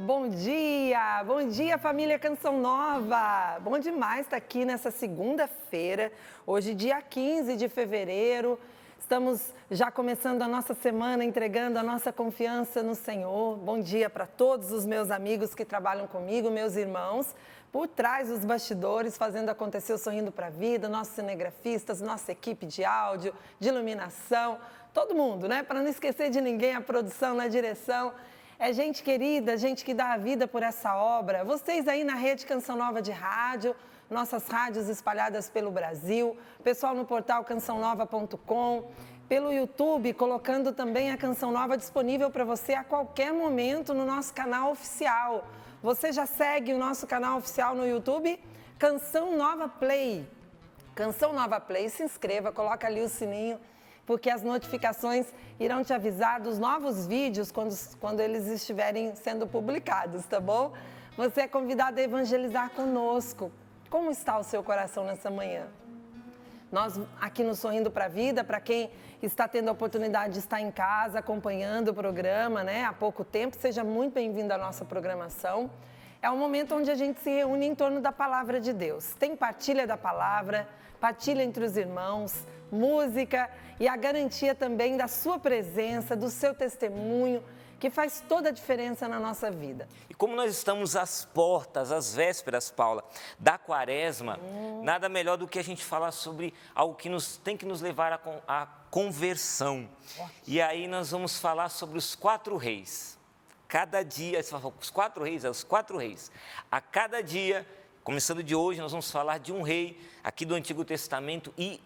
bom dia! Bom dia, família Canção Nova! Bom demais estar aqui nessa segunda-feira, hoje dia 15 de fevereiro. Estamos já começando a nossa semana, entregando a nossa confiança no Senhor. Bom dia para todos os meus amigos que trabalham comigo, meus irmãos, por trás dos bastidores, fazendo acontecer o Sorrindo para a Vida, nossos cinegrafistas, nossa equipe de áudio, de iluminação, todo mundo, né? Para não esquecer de ninguém, a produção, na direção. É gente querida, gente que dá a vida por essa obra. Vocês aí na Rede Canção Nova de Rádio, nossas rádios espalhadas pelo Brasil, pessoal no portal cançãonova.com, pelo YouTube, colocando também a Canção Nova disponível para você a qualquer momento no nosso canal oficial. Você já segue o nosso canal oficial no YouTube? Canção Nova Play. Canção Nova Play, se inscreva, coloca ali o sininho, porque as notificações irão te avisar dos novos vídeos quando eles estiverem sendo publicados, tá bom? Você é convidado a evangelizar conosco. Como está o seu coração nessa manhã? Nós aqui no Sorrindo para a Vida, para quem está tendo a oportunidade de estar em casa acompanhando o programa, né, há pouco tempo, seja muito bem-vindo à nossa programação. É um momento onde a gente se reúne em torno da Palavra de Deus. Tem partilha da Palavra, partilha entre os irmãos, música e a garantia também da sua presença, do seu testemunho, que faz toda a diferença na nossa vida. E como nós estamos às portas, às vésperas, Paula, da Quaresma, nada melhor do que a gente falar sobre algo que tem que nos levar à conversão. E aí nós vamos falar sobre os 4 reis. Cada dia, você fala, os 4 reis, os 4 reis. A cada dia, começando de hoje, nós vamos falar de um rei aqui do Antigo Testamento e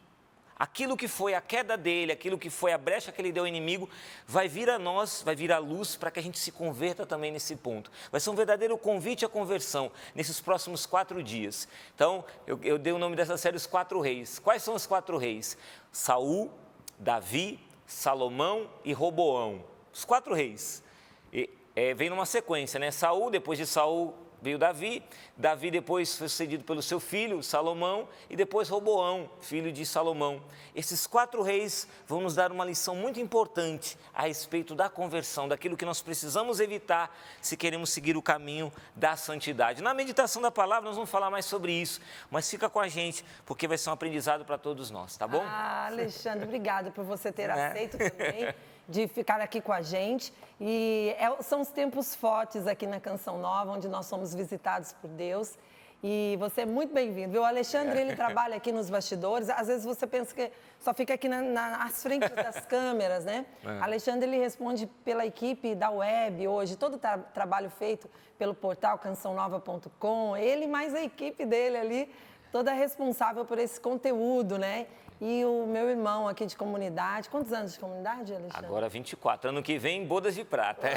aquilo que foi a queda dele, aquilo que foi a brecha que ele deu ao inimigo, vai vir a nós, vai vir à luz para que a gente se converta também nesse ponto. Vai ser um verdadeiro convite à conversão nesses próximos 4 dias. Então, eu dei o nome dessa série Os 4 Reis. Quais são os 4 reis? Saul, Davi, Salomão e Roboão. Os 4 reis. Vem numa sequência, né? Saul, depois de Saul veio Davi, Davi depois foi sucedido pelo seu filho, Salomão, e depois Roboão, filho de Salomão. Esses 4 reis vão nos dar uma lição muito importante a respeito da conversão, daquilo que nós precisamos evitar se queremos seguir o caminho da santidade. Na meditação da palavra nós vamos falar mais sobre isso, mas fica com a gente, porque vai ser um aprendizado para todos nós, tá bom? Ah, Alexandre, obrigada por você ter aceito também de ficar aqui com a gente. E são os tempos fortes aqui na Canção Nova, onde nós somos visitados por Deus. E você é muito bem-vindo, viu? O Alexandre, ele trabalha aqui nos bastidores. Às vezes você pensa que só fica aqui nas frentes das câmeras, né? Alexandre, ele responde pela equipe da web hoje, todo o trabalho feito pelo portal cançãonova.com. Ele mais a equipe dele ali, toda responsável por esse conteúdo, né? E o meu irmão aqui de comunidade. Quantos anos de comunidade, Alexandre? Agora 24. Ano que vem, bodas de prata.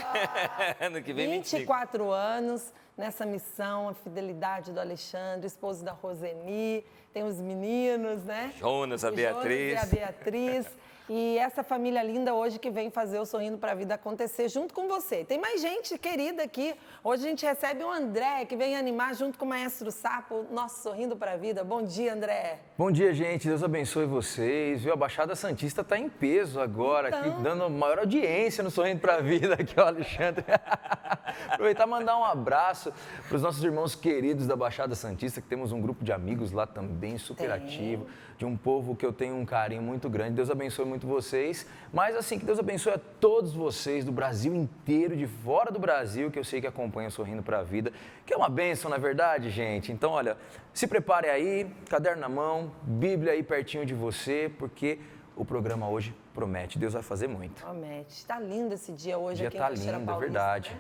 Ano que vem, 24 anos nessa missão, a fidelidade do Alexandre, esposo da Roseni. Tem os meninos, né? Jonas, a Beatriz. Jonas e a Beatriz. E essa família linda hoje que vem fazer o Sorrindo para a Vida acontecer junto com você. Tem mais gente querida aqui. Hoje a gente recebe o André, que vem animar junto com o Maestro Sapo, nosso Sorrindo para a Vida. Bom dia, André. Bom dia, gente. Deus abençoe vocês. Viu? A Baixada Santista está em peso agora, aqui, dando maior audiência no Sorrindo para a Vida, aqui, ó, Alexandre. Aproveitar e mandar um abraço para os nossos irmãos queridos da Baixada Santista, que temos um grupo de amigos lá também, super ativo, de um povo que eu tenho um carinho muito grande. Deus abençoe muito vocês, mas assim, que Deus abençoe a todos vocês do Brasil inteiro, de fora do Brasil, que eu sei que acompanham Sorrindo para a Vida, que é uma bênção, na verdade, gente. Então, olha, se prepare aí, caderno na mão, Bíblia aí pertinho de você, porque o programa hoje promete, Deus vai fazer muito. Promete. Está lindo esse dia hoje dia aqui em tá Caixeira lindo, Paulista, é verdade. né?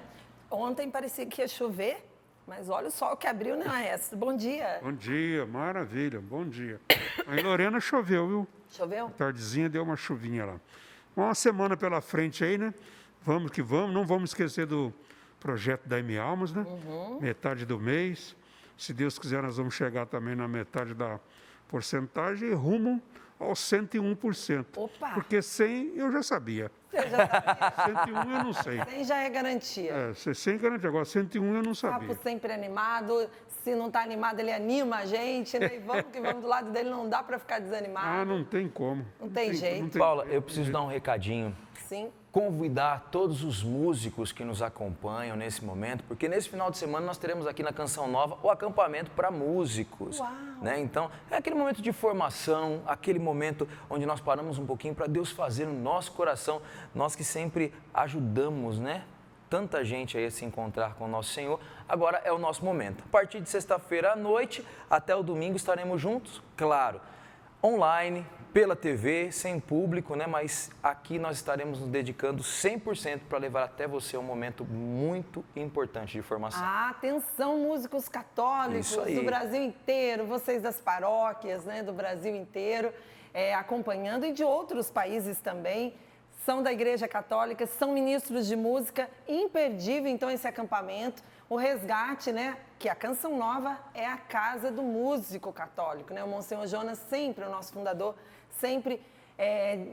Ontem parecia que ia chover, mas olha o sol que abriu, né, Maestro? Bom dia. Bom dia, maravilha, bom dia. Aí em Lorena choveu, viu? Choveu? Tardezinha deu uma chuvinha lá. Uma semana pela frente aí, né? Vamos que vamos, não vamos esquecer do projeto da M Almas, né? Metade do mês. Se Deus quiser, nós vamos chegar também na metade da porcentagem e rumo aos 101%. Opa! Porque 100 eu já sabia. Você já sabia? 101 eu não sei. 100 já é garantia. 100 garantia. Agora 101 eu não sabia. Papo sempre animado. Se não está animado, ele anima a gente, né? E vamos que vamos do lado dele, não dá para ficar desanimado. Não tem como. Não tem jeito. Paula, eu preciso dar um recadinho. Sim. convidar todos os músicos que nos acompanham nesse momento, porque nesse final de semana nós teremos aqui na Canção Nova o acampamento para músicos. Né? Então, é aquele momento de formação, aquele momento onde nós paramos um pouquinho para Deus fazer no nosso coração, nós que sempre ajudamos, né? Tanta gente aí a se encontrar com o nosso Senhor, agora é o nosso momento. A partir de sexta-feira à noite até o domingo estaremos juntos, claro, online, pela TV, sem público, né? Mas aqui nós estaremos nos dedicando 100% para levar até você um momento muito importante de formação. Atenção, músicos católicos do Brasil inteiro, vocês das paróquias, né, do Brasil inteiro, acompanhando, e de outros países também, são da Igreja Católica, são ministros de música, imperdível então esse acampamento, o resgate, né, que a Canção Nova é a casa do músico católico, né, o Monsenhor Jonas sempre, o nosso fundador, sempre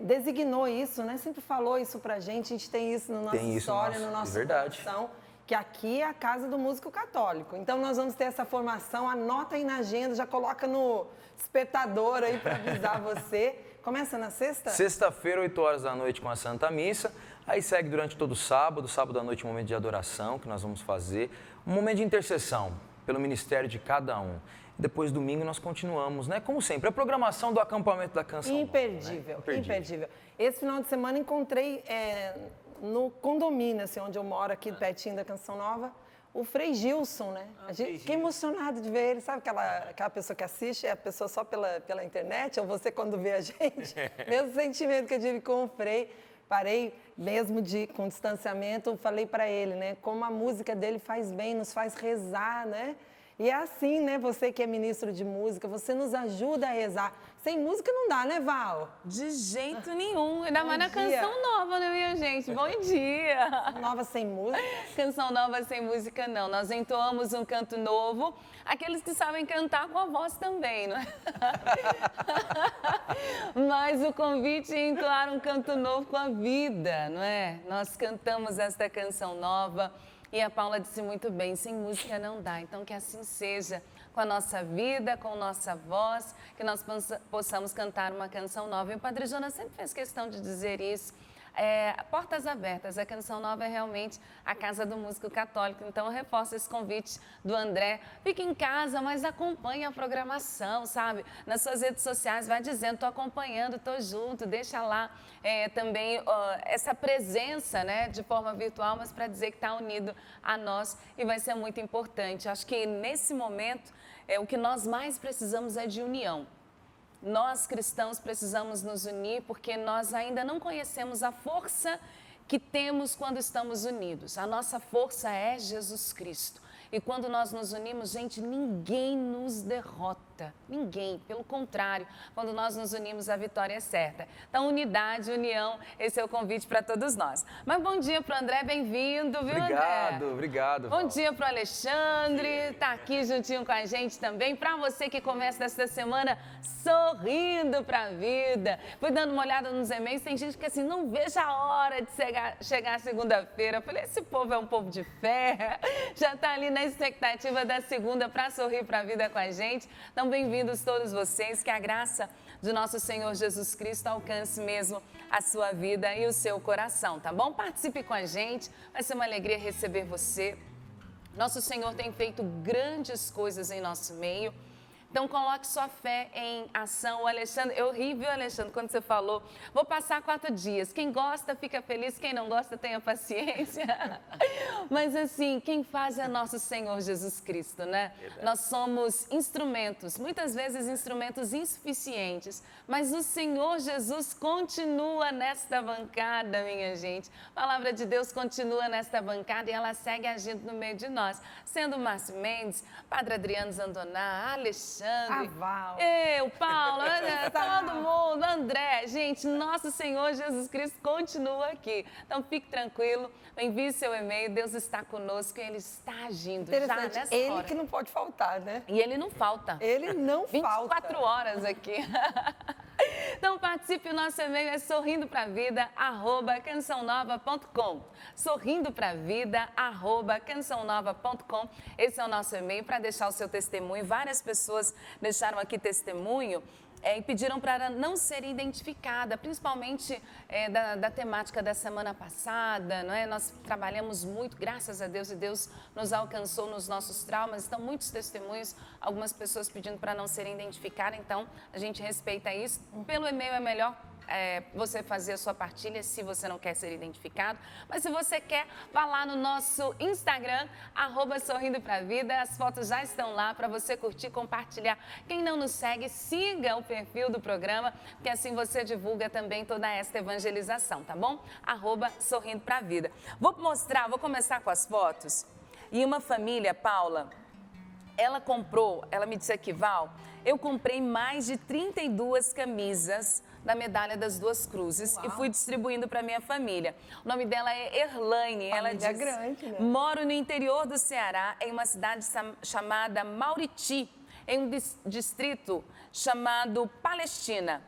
designou isso, né, sempre falou isso pra gente, a gente tem isso na nossa história, no nosso coração, que aqui é a casa do músico católico. Então nós vamos ter essa formação, anota aí na agenda, já coloca no despertador aí para avisar você. Começa na sexta? Sexta-feira, 8 horas da noite com a Santa Missa, aí segue durante todo o sábado à noite um momento de adoração que nós vamos fazer, um momento de intercessão pelo ministério de cada um. Depois, domingo, nós continuamos, né? Como sempre, a programação do acampamento da Canção Nova, imperdível, né? Imperdível. Esse final de semana encontrei no condomínio, assim, onde eu moro, aqui pertinho da Canção Nova, o Frei Gilson, né? Fiquei emocionada de ver ele. Sabe aquela pessoa que assiste, é a pessoa só pela internet, ou você quando vê a gente? Mesmo sentimento que eu tive com o Frei. Parei mesmo com distanciamento, falei para ele, né? Como a música dele faz bem, nos faz rezar, né? E é assim, né? Você que é ministro de música, você nos ajuda a rezar. Sem música não dá, né, Val? De jeito nenhum. Ainda mais na Canção Nova, né, minha gente? Bom dia! Nova sem música? Canção Nova sem música, não. Nós entoamos um canto novo. Aqueles que sabem cantar com a voz também, não é? Mas o convite é entoar um canto novo com a vida, não é? Nós cantamos esta Canção Nova. E a Paula disse muito bem, sem música não dá. Então, que assim seja com a nossa vida, com nossa voz, que nós possamos cantar uma canção nova. E o Padre Jonas sempre fez questão de dizer isso. Portas abertas, a Canção Nova é realmente a casa do músico católico, então eu reforço esse convite do André, fique em casa, mas acompanhe a programação, sabe, nas suas redes sociais, vai dizendo, estou acompanhando, estou junto, deixa lá também essa presença, né, de forma virtual, mas para dizer que está unido a nós e vai ser muito importante. Acho que nesse momento, o que nós mais precisamos é de união. Nós, cristãos, precisamos nos unir porque nós ainda não conhecemos a força que temos quando estamos unidos. A nossa força é Jesus Cristo. E quando nós nos unimos, gente, ninguém nos derrota. Ninguém. Pelo contrário, quando nós nos unimos, a vitória é certa. Então, unidade, união, esse é o convite para todos nós. Mas bom dia para o André, bem-vindo, viu, André? Obrigado. Bom dia para o Alexandre, está aqui juntinho com a gente também. Para você que começa esta semana sorrindo para a vida. Fui dando uma olhada nos e-mails, tem gente que assim, não vejo a hora de chegar segunda-feira. Eu falei, esse povo é um povo de fé, já está ali na expectativa da segunda para sorrir para a vida com a gente. Então, bem-vindos todos vocês, que a graça de nosso Senhor Jesus Cristo alcance mesmo a sua vida e o seu coração, tá bom? Participe com a gente, vai ser uma alegria receber você. Nosso Senhor tem feito grandes coisas em nosso meio. Então, coloque sua fé em ação. O Alexandre, eu ri, viu, Alexandre, quando você falou, vou passar 4 dias. Quem gosta, fica feliz. Quem não gosta, tenha paciência. Mas, assim, quem faz é nosso Senhor Jesus Cristo, né? Verdade. Nós somos instrumentos, muitas vezes instrumentos insuficientes, mas o Senhor Jesus continua nesta bancada, minha gente. A palavra de Deus continua nesta bancada e ela segue agindo no meio de nós. Sendo Márcio Mendes, Padre Adriano Zandoná, Alexandre, Val. Eu, Paulo, todo mundo, André. Gente, nosso Senhor Jesus Cristo continua aqui. Então, fique tranquilo, envie seu e-mail, Deus está conosco e Ele está agindo já nessa Ele hora. Que não pode faltar, né? E Ele não falta. Ele não 24 falta. horas aqui. Então, participe, o nosso e-mail é sorrindopravida@cançãonova.com. sorrindopravida@cançãonova.com. Esse é o nosso e-mail para deixar o seu testemunho. Várias pessoas deixaram aqui testemunho e pediram para não ser identificada, principalmente da temática da semana passada, não é? Nós trabalhamos muito, graças a Deus, e Deus nos alcançou nos nossos traumas. Estão muitos testemunhos, algumas pessoas pedindo para não serem identificadas, então a gente respeita isso. Pelo e-mail é melhor você fazer a sua partilha se você não quer ser identificado. Mas se você quer, vá lá no nosso Instagram, @sorrindopravida. As fotos já estão lá para você curtir, compartilhar. Quem não nos segue, siga o perfil do programa, porque assim você divulga também toda esta evangelização, tá bom? @sorrindopravida. Vou começar com as fotos. E uma família, Paula, ela me disse aqui, Val, eu comprei mais de 32 camisas da Medalha das Duas Cruzes. Uau. E fui distribuindo para minha família. O nome dela é Erlaine. Ela diz, grande, né? Moro no interior do Ceará, em uma cidade chamada Mauriti, em um distrito chamado Palestina.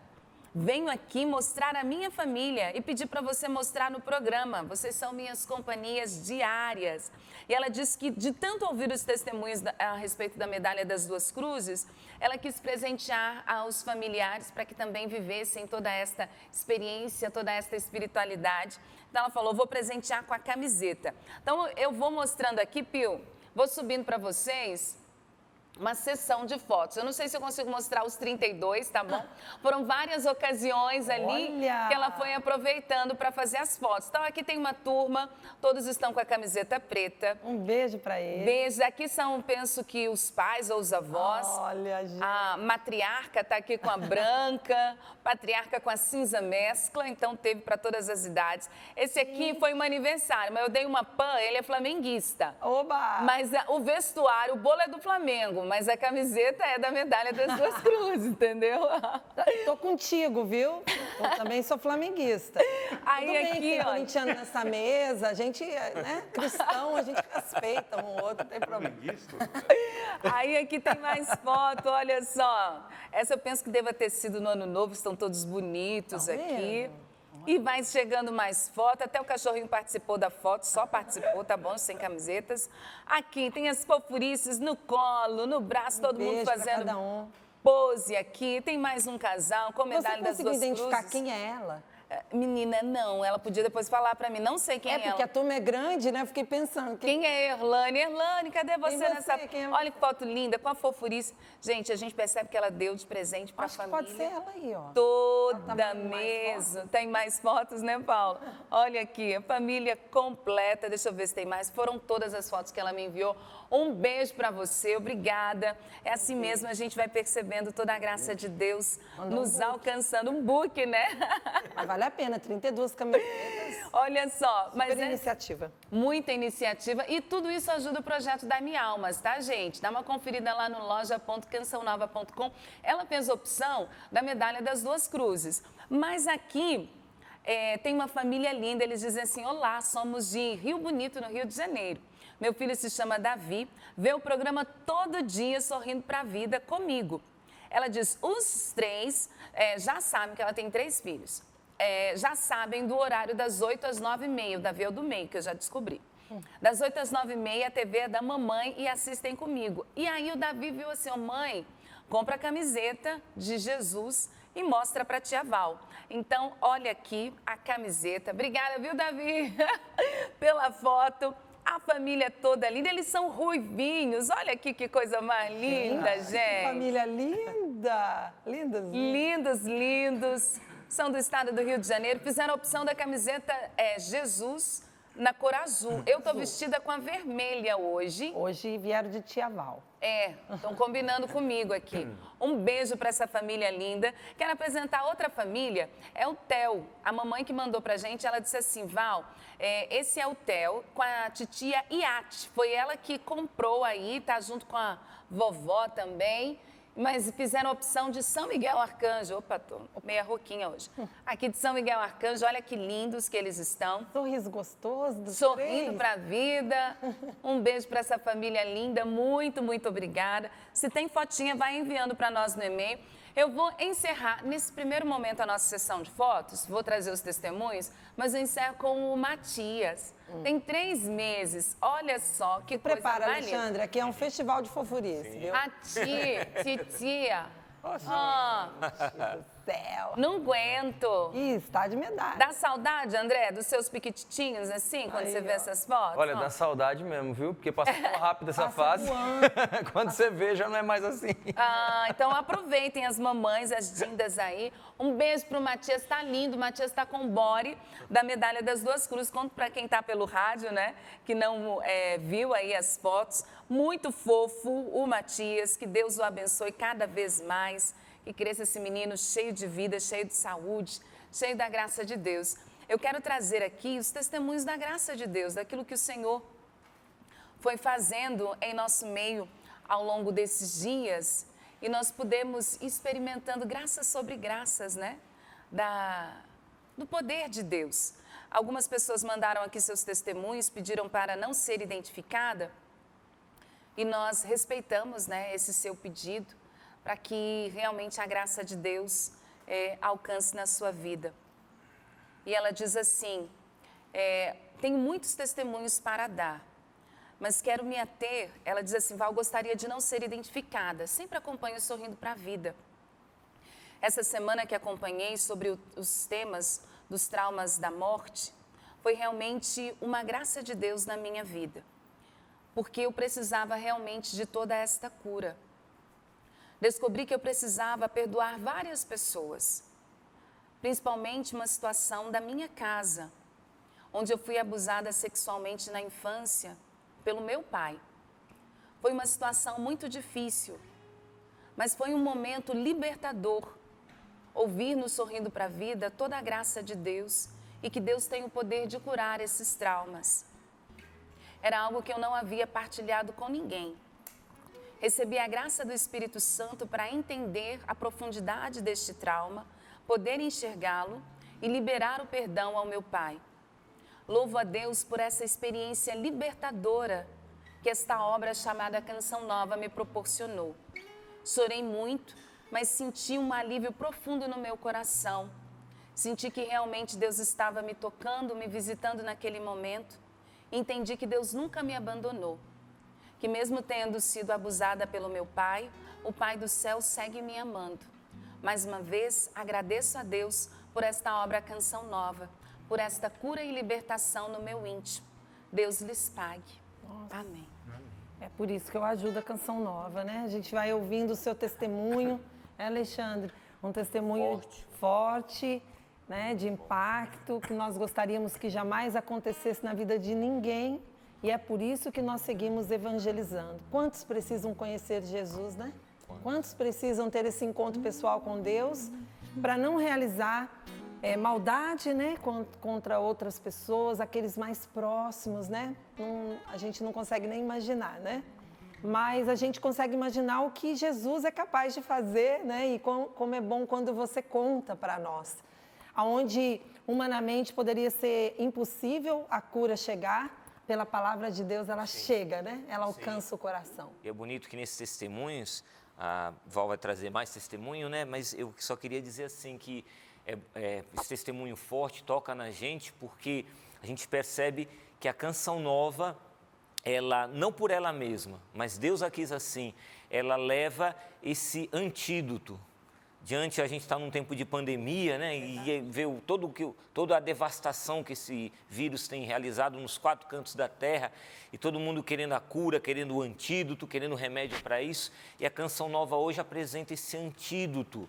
Venho aqui mostrar a minha família e pedir para você mostrar no programa. Vocês são minhas companhias diárias. E ela disse que, de tanto ouvir os testemunhos a respeito da Medalha das Duas Cruzes, ela quis presentear aos familiares para que também vivessem toda esta experiência, toda esta espiritualidade. Então, ela falou, vou presentear com a camiseta. Então, eu vou mostrando aqui, Pio, vou subindo para vocês uma sessão de fotos. Eu não sei se eu consigo mostrar os 32, tá bom? Foram várias ocasiões ali que ela foi aproveitando para fazer as fotos. Então, aqui tem uma turma, todos estão com a camiseta preta. Um beijo para eles. Beijo. Aqui são, penso que os pais ou os avós. Olha, gente. A matriarca está aqui com a branca, patriarca com a cinza mescla, então teve para todas as idades. Esse aqui foi um aniversário, mas eu dei uma pan, ele é flamenguista. Oba! Mas o vestuário, o bolo é do Flamengo, mas a camiseta é da Medalha das Duas Cruzes, entendeu? Tô contigo, viu? Eu também sou flamenguista. Aí Tudo bem aqui, que tem ó. corintiano nessa mesa, a gente, né, cristão, a gente respeita um outro, não tem problema. Aí aqui tem mais foto, olha só. Essa eu penso que deva ter sido no Ano Novo, estão todos bonitos aqui. E vai chegando mais foto, até o cachorrinho participou da foto, só participou, tá bom, sem camisetas. Aqui tem as fofurices no colo, no braço, todo mundo fazendo pose aqui. Tem mais um casal com medalha das Duas Cruzes. Você conseguiu identificar quem é ela? Menina, não, ela podia depois falar pra mim, não sei quem é ela. É porque a turma é grande, né? Eu fiquei pensando. Quem é Erlaine? Erlaine, cadê você nessa... Quem é Olha que foto linda, com a fofurice. Gente, a gente percebe que ela deu de presente pra família. Pode ser ela aí, ó. Toda mesmo. Tem mais fotos, né, Paula? Olha aqui, a família completa. Deixa eu ver se tem mais. Foram todas as fotos que ela me enviou. Um beijo pra você, obrigada. É assim mesmo, a gente vai percebendo toda a graça de Deus nos alcançando. Um book, né? Mas vale a pena, 32 camisetas. Olha só, mas Super iniciativa. Muita iniciativa e tudo isso ajuda o projeto Dá-me Almas, tá, gente? Dá uma conferida lá no loja.cançãonova.com. Ela fez opção da Medalha das Duas Cruzes. Mas aqui tem uma família linda, eles dizem assim, olá, somos de Rio Bonito, no Rio de Janeiro. Meu filho se chama Davi, vê o programa todo dia sorrindo para a vida comigo. Ela diz, os três já sabem que ela tem 3 filhos. Já sabem do horário das 8 às 9h30, o Davi é o do meio, que eu já descobri. Das 8 às 9h30, a TV é da mamãe e assistem comigo. E aí o Davi viu assim, ó, mãe, compra a camiseta de Jesus e mostra para a tia Val. Então, olha aqui a camiseta. Obrigada, viu, Davi, pela foto. A família toda linda, eles são ruivinhos. Olha aqui que coisa mais linda, gente. Que família linda. Lindos. Lindos, lindos. São do estado do Rio de Janeiro. Fizeram a opção da camiseta Jesus na cor azul. Eu tô vestida com a vermelha hoje. Hoje vieram de Tia Val. Estão combinando comigo aqui. Um beijo para essa família linda. Quero apresentar outra família, é o Theo. A mamãe que mandou pra gente, ela disse assim, Val, esse é o Theo com a titia Iate. Foi ela que comprou aí, tá junto com a vovó também. Mas fizeram a opção de São Miguel Arcanjo. Opa, tô meia rouquinha hoje. Aqui de São Miguel Arcanjo, olha que lindos que eles estão. Sorriso gostoso dos Sorrindo para a vida. Um beijo para essa família linda. Muito, muito obrigada. Se tem fotinha, vai enviando para nós no e-mail. Eu vou encerrar, nesse primeiro momento, a nossa sessão de fotos. Vou trazer os testemunhos, mas eu encerro com o Matias. Tem 3 meses. Olha só que coisa Prepara, mais linda. Alexandre, aqui é um festival de fofurice, viu? A titia Do céu. Não aguento. Ih, está de medalha. Dá saudade, André, dos seus piquititinhos, assim, quando Aí, você vê ó. essas fotos? Olha, Ó. dá saudade mesmo, viu? Porque passou tão rápido essa Passa fase. voando. Quando você vê, já não é mais assim. Então aproveitem as mamães, as dindas aí. Um beijo pro Matias, tá lindo. O Matias tá com o body da Medalha das Duas Cruzes. Conto pra quem tá pelo rádio, né? Que não viu aí as fotos. Muito fofo o Matias. Que Deus o abençoe cada vez mais. Que cresça esse menino cheio de vida, cheio de saúde, cheio da graça de Deus. Eu quero trazer aqui os testemunhos da graça de Deus, daquilo que o Senhor foi fazendo em nosso meio ao longo desses dias. E nós pudemos ir experimentando graças sobre graças, né? Do poder de Deus. Algumas pessoas mandaram aqui seus testemunhos, pediram para não ser identificada. E nós respeitamos, né, esse seu pedido, para que realmente a graça de Deus alcance na sua vida. E ela diz assim, tenho muitos testemunhos para dar, mas quero me ater, ela diz assim, Val, gostaria de não ser identificada, sempre acompanho Sorrindo para a Vida. Essa semana que acompanhei sobre os temas dos traumas da morte, foi realmente uma graça de Deus na minha vida, porque eu precisava realmente de toda esta cura. Descobri que eu precisava perdoar várias pessoas, principalmente uma situação da minha casa, onde eu fui abusada sexualmente na infância pelo meu pai. Foi uma situação muito difícil, mas foi um momento libertador, ouvir no Sorrindo para a Vida toda a graça de Deus e que Deus tem o poder de curar esses traumas. Era algo que eu não havia partilhado com ninguém. Recebi a graça do Espírito Santo para entender a profundidade deste trauma, poder enxergá-lo e liberar o perdão ao meu pai. Louvo a Deus por essa experiência libertadora que esta obra chamada Canção Nova me proporcionou. Chorei muito, mas senti um alívio profundo no meu coração. Senti que realmente Deus estava me tocando, me visitando naquele momento. Entendi que Deus nunca me abandonou. Que mesmo tendo sido abusada pelo meu pai, o Pai do céu segue me amando. Mais uma vez, agradeço a Deus por esta obra Canção Nova, por esta cura e libertação no meu íntimo. Deus lhes pague. Amém. É por isso que eu ajudo a Canção Nova, né? A gente vai ouvindo o seu testemunho, Alexandre? Um testemunho forte, né? De impacto, que nós gostaríamos que jamais acontecesse na vida de ninguém. E é por isso que nós seguimos evangelizando. Quantos precisam conhecer Jesus, né? Quantos precisam ter esse encontro pessoal com Deus para não realizar maldade, né? Contra outras pessoas, aqueles mais próximos, né? A gente não consegue nem imaginar, né? Mas a gente consegue imaginar o que Jesus é capaz de fazer, né? E como é bom quando você conta para nós. Aonde humanamente poderia ser impossível a cura chegar, pela palavra de Deus, ela chega, né? Ela alcança o coração. E é bonito que nesses testemunhos, a Val vai trazer mais testemunho, né? Mas eu só queria dizer assim que esse testemunho forte toca na gente porque a gente percebe que a Canção Nova, ela, não por ela mesma, mas Deus a quis assim, ela leva esse antídoto. Diante, a gente está num tempo de pandemia, né? E vê toda a devastação que esse vírus tem realizado nos 4 cantos da terra, e todo mundo querendo a cura, querendo o antídoto, querendo o remédio para isso. E a Canção Nova hoje apresenta esse antídoto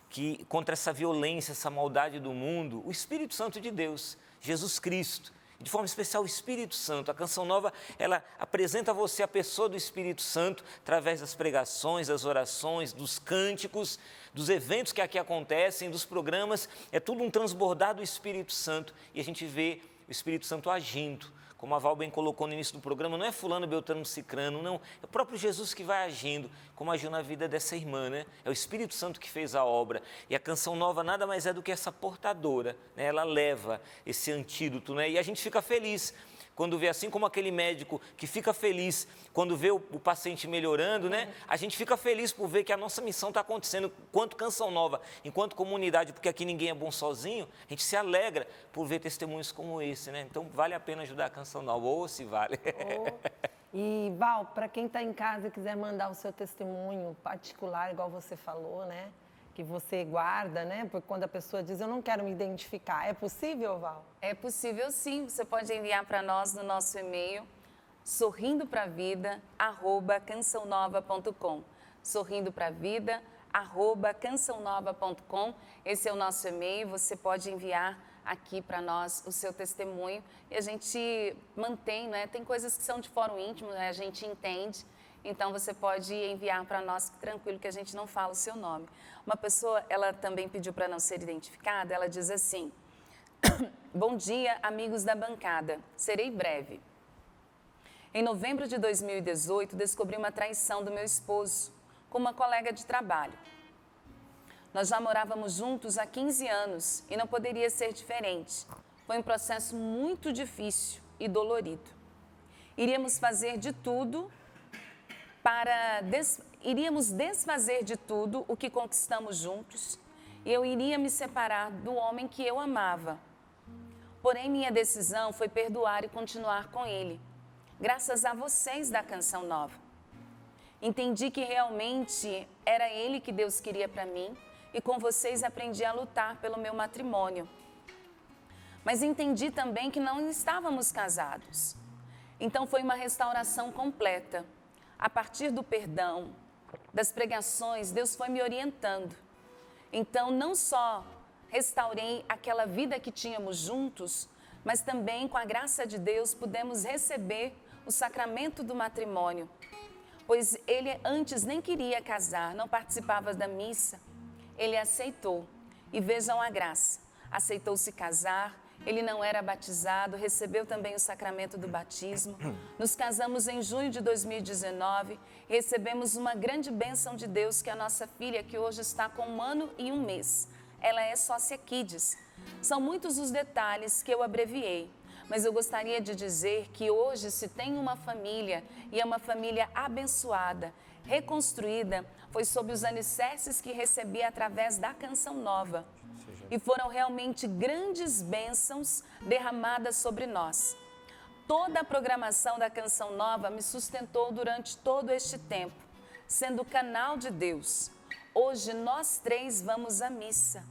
que, contra essa violência, essa maldade do mundo, o Espírito Santo de Deus, Jesus Cristo. De forma especial, o Espírito Santo. A Canção Nova, ela apresenta a você a pessoa do Espírito Santo através das pregações, das orações, dos cânticos, dos eventos que aqui acontecem, dos programas. É tudo um transbordar do Espírito Santo e a gente vê o Espírito Santo agindo. Como a Val bem colocou no início do programa, não é fulano, beltrano, cicrano, não. É o próprio Jesus que vai agindo, como agiu na vida dessa irmã, né? É o Espírito Santo que fez a obra. E a Canção Nova nada mais é do que essa portadora, né? Ela leva esse antídoto, né? E a gente fica feliz quando vê, assim como aquele médico que fica feliz quando vê o paciente melhorando, né? A gente fica feliz por ver que a nossa missão está acontecendo enquanto Canção Nova, enquanto comunidade, porque aqui ninguém é bom sozinho. A gente se alegra por ver testemunhos como esse, né? Então, vale a pena ajudar a Canção Nova, ou se vale. E Val, para quem está em casa e quiser mandar o seu testemunho particular, igual você falou, né? Que você guarda, né? Porque quando a pessoa diz, eu não quero me identificar, é possível, Val? É possível sim, você pode enviar para nós no nosso e-mail sorrindopravida@cançãonova.com. sorrindopravida@cançãonova.com. Esse é o nosso e-mail, você pode enviar aqui para nós o seu testemunho e a gente mantém, né? Tem coisas que são de fórum íntimo, né? A gente entende, então você pode enviar para nós, tranquilo que a gente não fala o seu nome. Uma pessoa, ela também pediu para não ser identificada, ela diz assim: bom dia, amigos da bancada, serei breve. Em novembro de 2018, descobri uma traição do meu esposo com uma colega de trabalho. Nós já morávamos juntos há 15 anos e não poderia ser diferente. Foi um processo muito difícil e dolorido. Iríamos desfazer de tudo o que conquistamos juntos e eu iria me separar do homem que eu amava. Porém, minha decisão foi perdoar e continuar com ele, graças a vocês da Canção Nova. Entendi que realmente era ele que Deus queria para mim e com vocês aprendi a lutar pelo meu matrimônio. Mas entendi também que não estávamos casados. Então foi uma restauração completa. A partir do perdão, das pregações, Deus foi me orientando. Então não só restaurei aquela vida que tínhamos juntos, mas também com a graça de Deus pudemos receber o sacramento do matrimônio. Pois ele antes nem queria casar, não participava da missa. Ele aceitou, e vejam a graça, aceitou se casar, ele não era batizado, recebeu também o sacramento do batismo. Nos casamos em junho de 2019 e recebemos uma grande bênção de Deus, que é a nossa filha, que hoje está com 1 ano e 1 mês. Ela é sócia Kids. São muitos os detalhes que eu abreviei, mas eu gostaria de dizer que hoje se tem uma família, e é uma família abençoada, reconstruída, foi sob os alicerces que recebi através da Canção Nova. E foram realmente grandes bênçãos derramadas sobre nós. Toda a programação da Canção Nova me sustentou durante todo este tempo, sendo canal de Deus. Hoje nós 3 vamos à missa.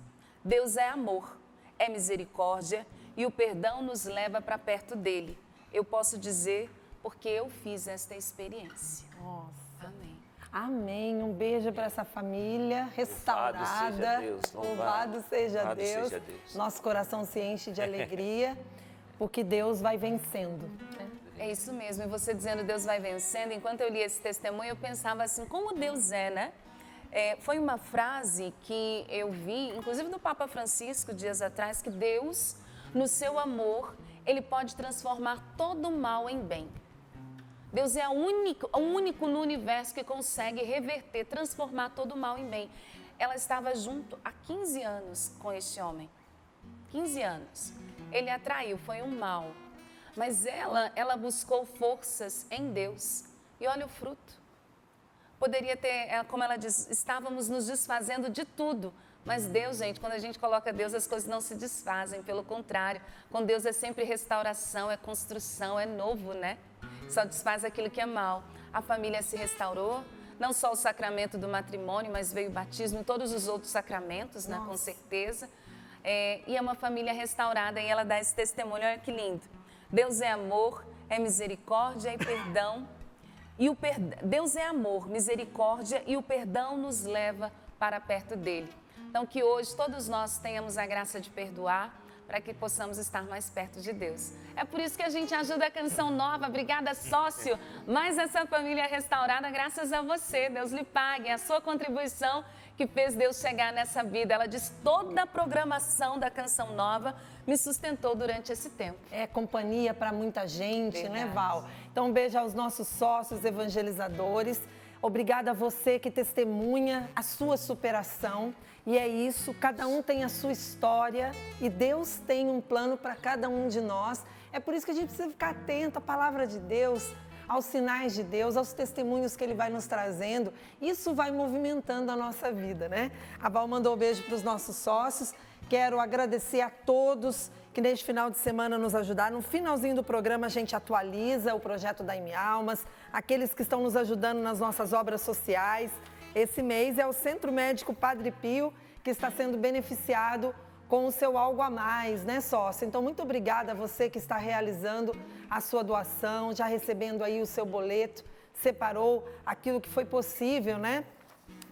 Deus é amor, é misericórdia e o perdão nos leva para perto dele. Eu posso dizer porque eu fiz esta experiência. Nossa. Amém. Amém. Um beijo para essa família restaurada. Louvado seja Deus. Nosso coração se enche de alegria, porque Deus vai vencendo. É isso mesmo. E você dizendo Deus vai vencendo, enquanto eu li esse testemunho, eu pensava assim, como Deus é, né? Foi uma frase que eu vi, inclusive do Papa Francisco, dias atrás, que Deus, no seu amor, ele pode transformar todo o mal em bem. Deus é o único no universo que consegue reverter, transformar todo o mal em bem. Ela estava junto há 15 anos com este homem. 15 anos. Ele a traiu, foi um mal. Mas ela buscou forças em Deus. E olha o fruto. Poderia ter, como ela diz, estávamos nos desfazendo de tudo. Mas Deus, gente, quando a gente coloca Deus, as coisas não se desfazem. Pelo contrário, com Deus é sempre restauração, é construção, é novo, né? Só desfaz aquilo que é mal. A família se restaurou, não só o sacramento do matrimônio, mas veio o batismo e todos os outros sacramentos, né, com certeza. E é uma família restaurada e ela dá esse testemunho, olha que lindo. Deus é amor, é misericórdia e perdão. Deus é amor, misericórdia e o perdão nos leva para perto dele. Então que hoje todos nós tenhamos a graça de perdoar, para que possamos estar mais perto de Deus. É por isso que a gente ajuda a Canção Nova. Obrigada, sócio. Mais essa família restaurada, graças a você. Deus lhe pague a sua contribuição que fez Deus chegar nessa vida. Ela diz, toda a programação da Canção Nova me sustentou durante esse tempo. É companhia para muita gente, Verdade. né, Val? Então, um beijo aos nossos sócios evangelizadores. Obrigada a você que testemunha a sua superação. E é isso, cada um tem a sua história e Deus tem um plano para cada um de nós. É por isso que a gente precisa ficar atento à palavra de Deus, aos sinais de Deus, aos testemunhos que Ele vai nos trazendo. Isso vai movimentando a nossa vida, né? A Val mandou um beijo para os nossos sócios. Quero agradecer a todos que neste final de semana nos ajudaram. No finalzinho do programa a gente atualiza o projeto da M Almas, aqueles que estão nos ajudando nas nossas obras sociais. Esse mês é o Centro Médico Padre Pio, que está sendo beneficiado com o seu algo a mais, né, sócio? Então, muito obrigada a você que está realizando a sua doação, já recebendo aí o seu boleto, separou aquilo que foi possível, né,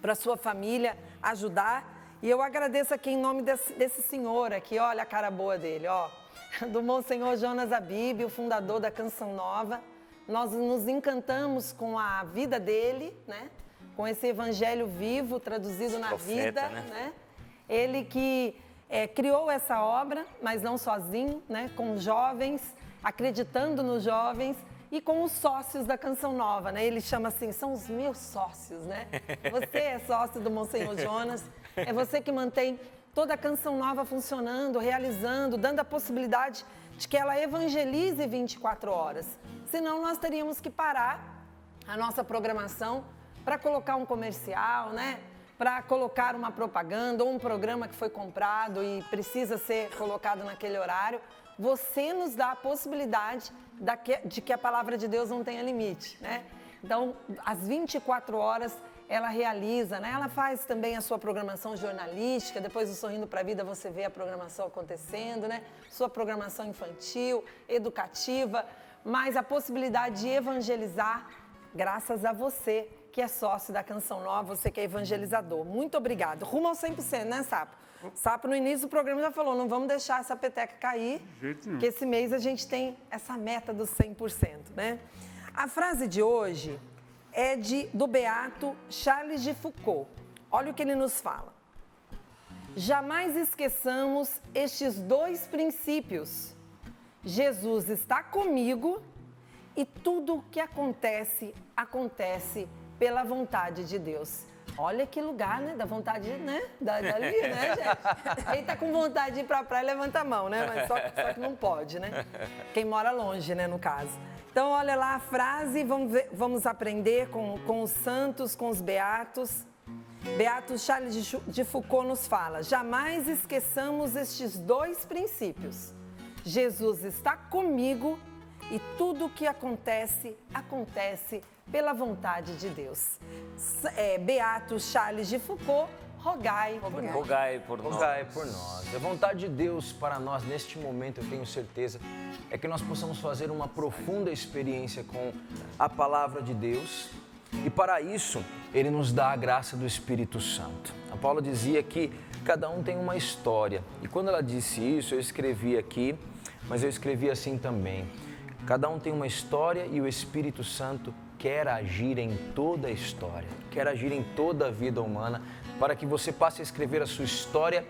para a sua família ajudar. E eu agradeço aqui em nome desse senhor aqui, olha a cara boa dele, ó, do Monsenhor Jonas Abib, o fundador da Canção Nova. Nós nos encantamos com a vida dele, né? Com esse evangelho vivo, traduzido na vida, né? Ele que criou essa obra, mas não sozinho, né? Com jovens, acreditando nos jovens e com os sócios da Canção Nova, né? Ele chama assim, são os meus sócios, né? Você é sócio do Monsenhor Jonas, é você que mantém toda a Canção Nova funcionando, realizando, dando a possibilidade de que ela evangelize 24 horas. Senão nós teríamos que parar a nossa programação para colocar um comercial, né? Para colocar uma propaganda ou um programa que foi comprado e precisa ser colocado naquele horário. Você nos dá a possibilidade de que a palavra de Deus não tenha limite, né? Então, às 24 horas, ela realiza, né? Ela faz também a sua programação jornalística, depois do Sorrindo para a Vida você vê a programação acontecendo, né? Sua programação infantil, educativa, mas a possibilidade de evangelizar graças a você, que é sócio da Canção Nova, você que é evangelizador. Muito obrigado. Rumo ao 100%, né, Sapo? Sapo, no início do programa, já falou, não vamos deixar essa peteca cair, que esse mês a gente tem essa meta dos 100%, né? A frase de hoje é do beato Charles de Foucault. Olha o que ele nos fala. Jamais esqueçamos estes dois princípios. Jesus está comigo e tudo o que acontece, acontece pela vontade de Deus. Olha que lugar, né? Da vontade, né? Dali, né, gente? Quem tá com vontade de ir pra praia, levanta a mão, né? Mas só que não pode, né? Quem mora longe, né, no caso. Então, olha lá a frase, vamos aprender com os santos, com os beatos. Beato Charles de Foucault nos fala, jamais esqueçamos estes dois princípios. Jesus está comigo e tudo o que acontece, acontece pela vontade de Deus. Beato Charles de Foucault, rogai por nós. Rogai por nós. Rogai por nós. A vontade de Deus para nós neste momento, eu tenho certeza, é que nós possamos fazer uma profunda experiência com a palavra de Deus. E para isso, Ele nos dá a graça do Espírito Santo. A Paula dizia que cada um tem uma história. E quando ela disse isso, eu escrevi aqui, mas eu escrevi assim também. Cada um tem uma história e o Espírito Santo quer agir em toda a história, quer agir em toda a vida humana, para que você passe a escrever a sua história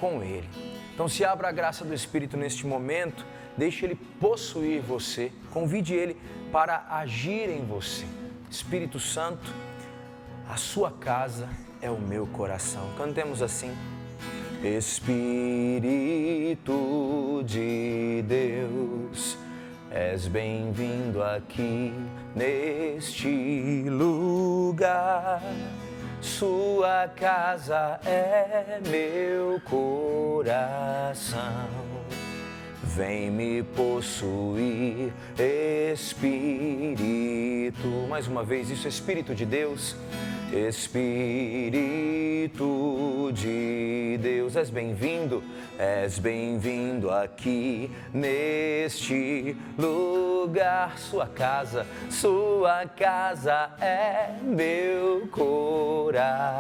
com Ele. Então se abra a graça do Espírito neste momento, deixe Ele possuir você, convide Ele para agir em você. Espírito Santo, a sua casa é o meu coração. Cantemos assim. Espírito de Deus, és bem-vindo aqui neste lugar. Sua casa é meu coração. Vem me possuir, Espírito. Mais uma vez, isso é Espírito de Deus. Espírito de Deus, és bem-vindo aqui neste lugar. Sua casa é meu coração.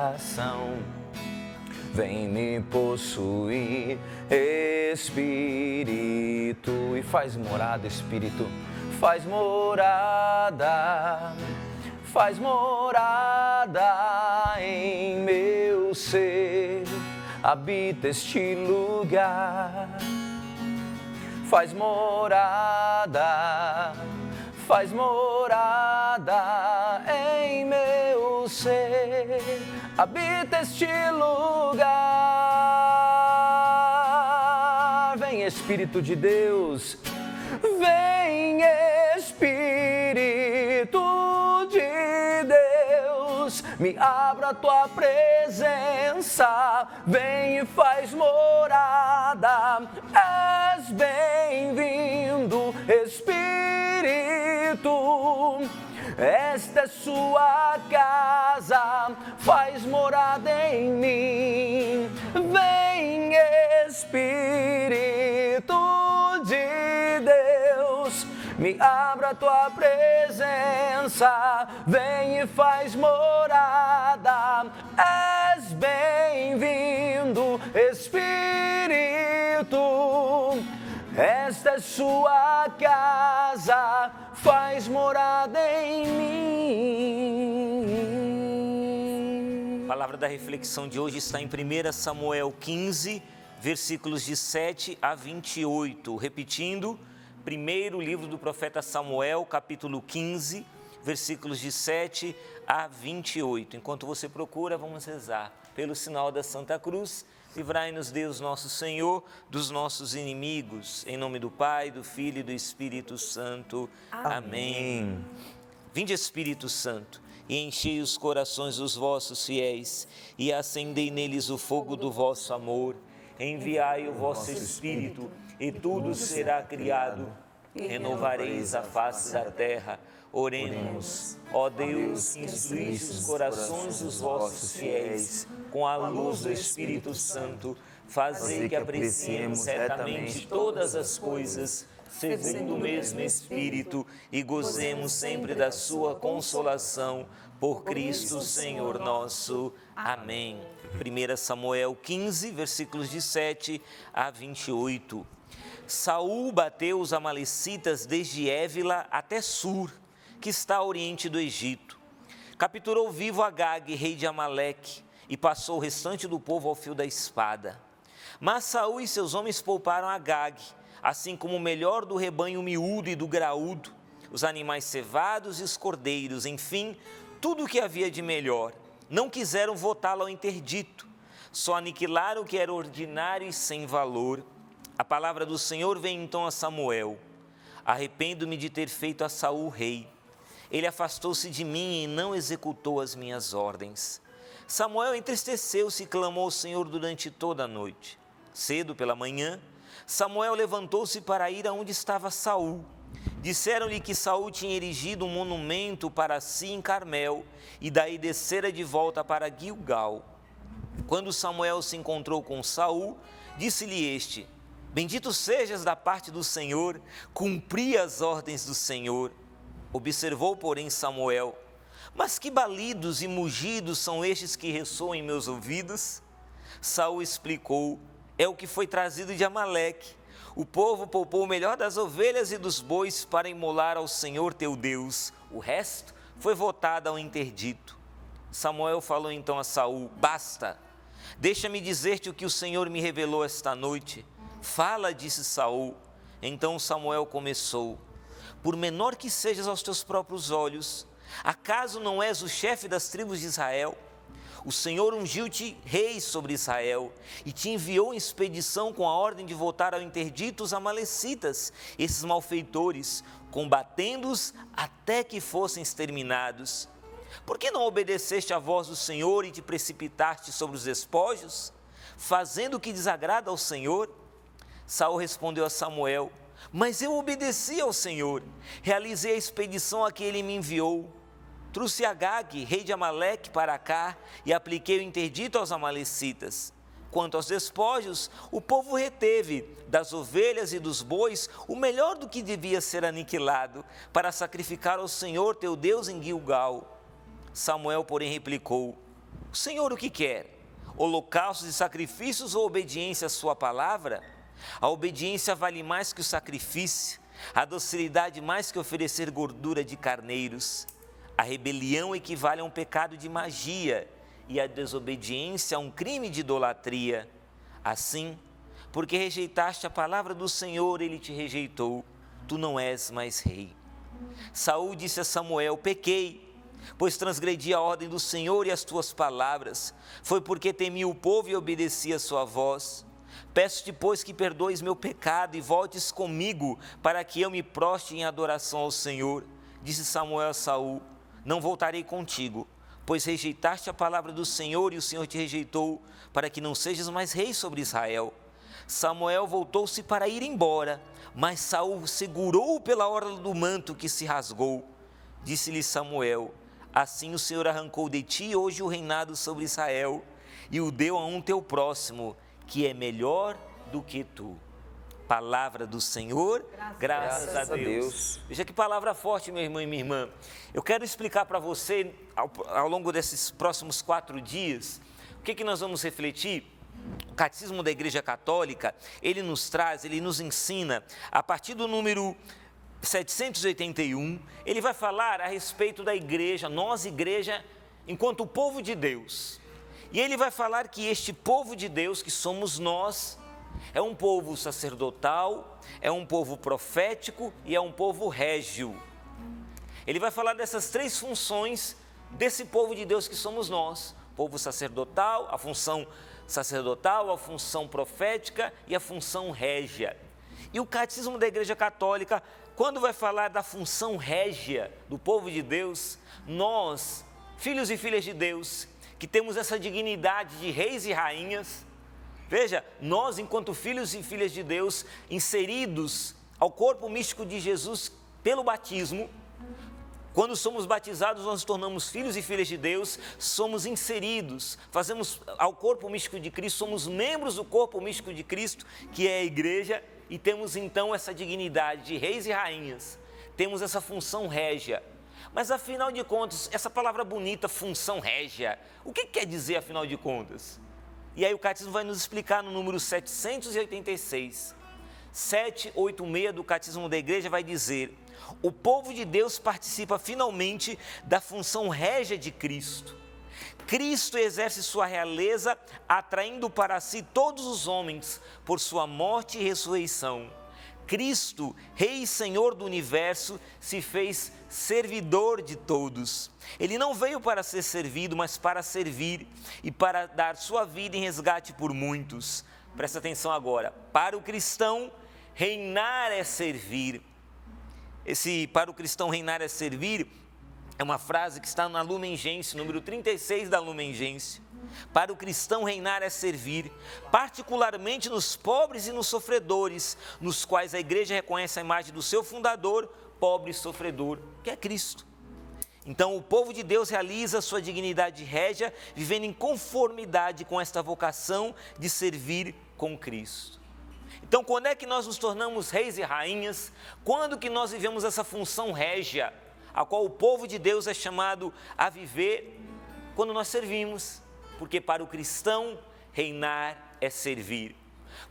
Vem me possuir, Espírito, e faz morada, Espírito, faz morada em meu ser, habita este lugar. Faz morada em meu ser, habita este lugar. Vem Espírito de Deus, vem Espírito de Deus, me abra a tua presença, vem e faz morada. És bem-vindo, Espírito. Esta é sua casa, faz morada em mim. Vem, Espírito de Deus, me abra a tua presença, vem e faz morada. És bem-vindo, Espírito. Esta é sua casa, faz morada em mim. A palavra da reflexão de hoje está em 1 Samuel 15, versículos de 7 a 28. Repetindo, primeiro livro do profeta Samuel, capítulo 15, versículos de 7 a 28. Enquanto você procura, vamos rezar. Pelo sinal da Santa Cruz, livrai-nos Deus nosso Senhor dos nossos inimigos. Em nome do Pai, do Filho e do Espírito Santo. Amém. Vinde, Espírito Santo, e enchei os corações dos vossos fiéis, e acendei neles o fogo do vosso amor. Enviai o vosso Espírito, e tudo será criado. Renovareis a face da terra. Oremos. Ó Deus, que instruísse os corações dos vossos fiéis com a luz do Espírito Santo, fazei que apreciemos retamente todas as coisas, segundo o mesmo Espírito, e gozemos sempre da sua consolação, por Cristo Senhor nosso. Amém. 1 Samuel 15, versículos de 7 a 28. Saul bateu os amalecitas desde Évila até Sur, que está ao oriente do Egito. Capturou vivo Agag, rei de Amaleque, e passou o restante do povo ao fio da espada. Mas Saul e seus homens pouparam Agag, assim como o melhor do rebanho miúdo e do graúdo, os animais cevados e os cordeiros, enfim, tudo o que havia de melhor. Não quiseram votá-lo ao interdito, só aniquilaram o que era ordinário e sem valor. A palavra do Senhor veio então a Samuel: arrependo-me de ter feito a Saul rei. Ele afastou-se de mim e não executou as minhas ordens. Samuel entristeceu-se e clamou ao Senhor durante toda a noite. Cedo pela manhã, Samuel levantou-se para ir aonde estava Saul. Disseram-lhe que Saul tinha erigido um monumento para si em Carmel e daí descera de volta para Gilgal. Quando Samuel se encontrou com Saul, disse-lhe este: bendito sejas da parte do Senhor, cumpri as ordens do Senhor. Observou, porém, Samuel: mas que balidos e mugidos são estes que ressoam em meus ouvidos? Saul explicou: é o que foi trazido de Amaleque. O povo poupou o melhor das ovelhas e dos bois para imolar ao Senhor teu Deus. O resto foi votado ao interdito. Samuel falou então a Saul: basta, deixa-me dizer-te o que o Senhor me revelou esta noite. Fala, disse Saul. Então Samuel começou: por menor que sejas aos teus próprios olhos, acaso não és o chefe das tribos de Israel? O Senhor ungiu-te rei sobre Israel e te enviou em expedição com a ordem de voltar ao interdito os amalecitas, esses malfeitores, combatendo-os até que fossem exterminados. Por que não obedeceste à voz do Senhor e te precipitaste sobre os despojos, fazendo o que desagrada ao Senhor? Saul respondeu a Samuel: mas eu obedeci ao Senhor, realizei a expedição a que ele me enviou. Trouxe Agag, rei de Amaleque, para cá e apliquei o interdito aos amalecitas. Quanto aos despojos, o povo reteve das ovelhas e dos bois o melhor do que devia ser aniquilado, para sacrificar ao Senhor teu Deus em Gilgal. Samuel, porém, replicou: o Senhor o que quer? Holocaustos e sacrifícios ou obediência à sua palavra? A obediência vale mais que o sacrifício, a docilidade mais que oferecer gordura de carneiros. A rebelião equivale a um pecado de magia e a desobediência a um crime de idolatria. Assim, porque rejeitaste a palavra do Senhor, ele te rejeitou, tu não és mais rei. Saul disse a Samuel: pequei, pois transgredi a ordem do Senhor e as tuas palavras. Foi porque temi o povo e obedeci a sua voz. Peço-te, pois, que perdoes meu pecado e voltes comigo, para que eu me prostre em adoração ao Senhor. Disse Samuel a Saul: não voltarei contigo, pois rejeitaste a palavra do Senhor e o Senhor te rejeitou, para que não sejas mais rei sobre Israel. Samuel voltou-se para ir embora, mas Saul segurou-o pela orla do manto que se rasgou. Disse-lhe Samuel: assim o Senhor arrancou de ti hoje o reinado sobre Israel e o deu a um teu próximo, que é melhor do que tu. Palavra do Senhor, graças a Deus. Veja que palavra forte, meu irmão e minha irmã. Eu quero explicar para você, ao longo desses próximos 4 dias, o que nós vamos refletir. O Catecismo da Igreja Católica, ele nos ensina, a partir do número 781, ele vai falar a respeito da igreja, nós igreja, enquanto o povo de Deus. E ele vai falar que este povo de Deus, que somos nós, é um povo sacerdotal, é um povo profético e é um povo régio. Ele vai falar dessas 3 funções desse povo de Deus que somos nós: povo sacerdotal, a função sacerdotal, a função profética e a função régia. E o Catecismo da Igreja Católica, quando vai falar da função régia do povo de Deus, nós, filhos e filhas de Deus, que temos essa dignidade de reis e rainhas, veja, nós, enquanto filhos e filhas de Deus, inseridos ao corpo místico de Jesus pelo batismo, quando somos batizados, nós nos tornamos filhos e filhas de Deus, somos inseridos, fazemos ao corpo místico de Cristo, somos membros do corpo místico de Cristo, que é a igreja, e temos então essa dignidade de reis e rainhas, temos essa função régia. Mas afinal de contas, essa palavra bonita, função régia, o que quer dizer afinal de contas? E aí o Catecismo vai nos explicar no número 786, 786 do Catecismo da Igreja vai dizer: o povo de Deus participa finalmente da função régia de Cristo. Cristo exerce sua realeza, atraindo para si todos os homens por sua morte e ressurreição. Cristo, Rei e Senhor do universo, se fez servidor de todos. Ele não veio para ser servido, mas para servir e para dar sua vida em resgate por muitos. Presta atenção agora. Para o cristão, reinar é servir. Para o cristão reinar é servir, é uma frase que está na Lumen Gentium, número 36 da Lumen Gentium. Para o cristão reinar é servir, particularmente nos pobres e nos sofredores, nos quais a igreja reconhece a imagem do seu fundador, pobre e sofredor, que é Cristo. Então o povo de Deus realiza sua dignidade régia, vivendo em conformidade com esta vocação de servir com Cristo. Então, quando é que nós nos tornamos reis e rainhas? Quando que nós vivemos essa função régia, a qual o povo de Deus é chamado a viver? Quando nós servimos, porque para o cristão, reinar é servir.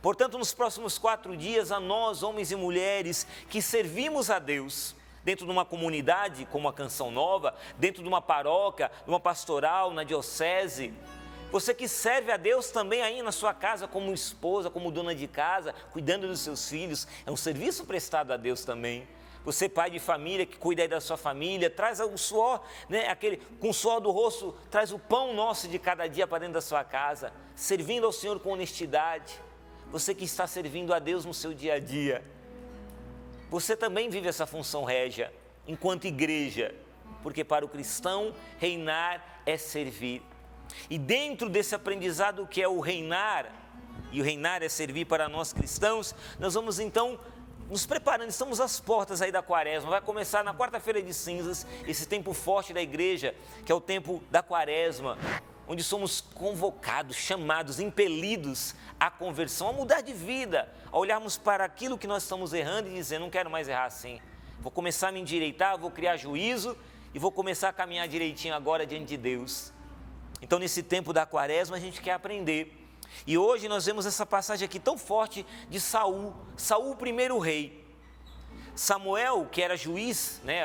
Portanto, nos próximos 4 dias, a nós, homens e mulheres, que servimos a Deus, dentro de uma comunidade, como a Canção Nova, dentro de uma paróquia, de uma pastoral, na diocese, você que serve a Deus também aí na sua casa como esposa, como dona de casa, cuidando dos seus filhos, é um serviço prestado a Deus também. Você, pai de família, que cuida aí da sua família, traz o suor, né, com o suor do rosto, traz o pão nosso de cada dia para dentro da sua casa, servindo ao Senhor com honestidade. Você que está servindo a Deus no seu dia a dia, você também vive essa função régia, enquanto igreja, porque para o cristão, reinar é servir. E dentro desse aprendizado que é o reinar, e o reinar é servir para nós cristãos, nós vamos então nos preparando, estamos às portas aí da Quaresma, vai começar na quarta-feira de cinzas, esse tempo forte da igreja, que é o tempo da Quaresma, onde somos convocados, chamados, impelidos à conversão, a mudar de vida, a olharmos para aquilo que nós estamos errando e dizer, não quero mais errar assim, vou começar a me endireitar, vou criar juízo e vou começar a caminhar direitinho agora diante de Deus. Então, nesse tempo da Quaresma, a gente quer aprender. E hoje nós vemos essa passagem aqui tão forte de Saul, o primeiro rei. Samuel, que era juiz, né,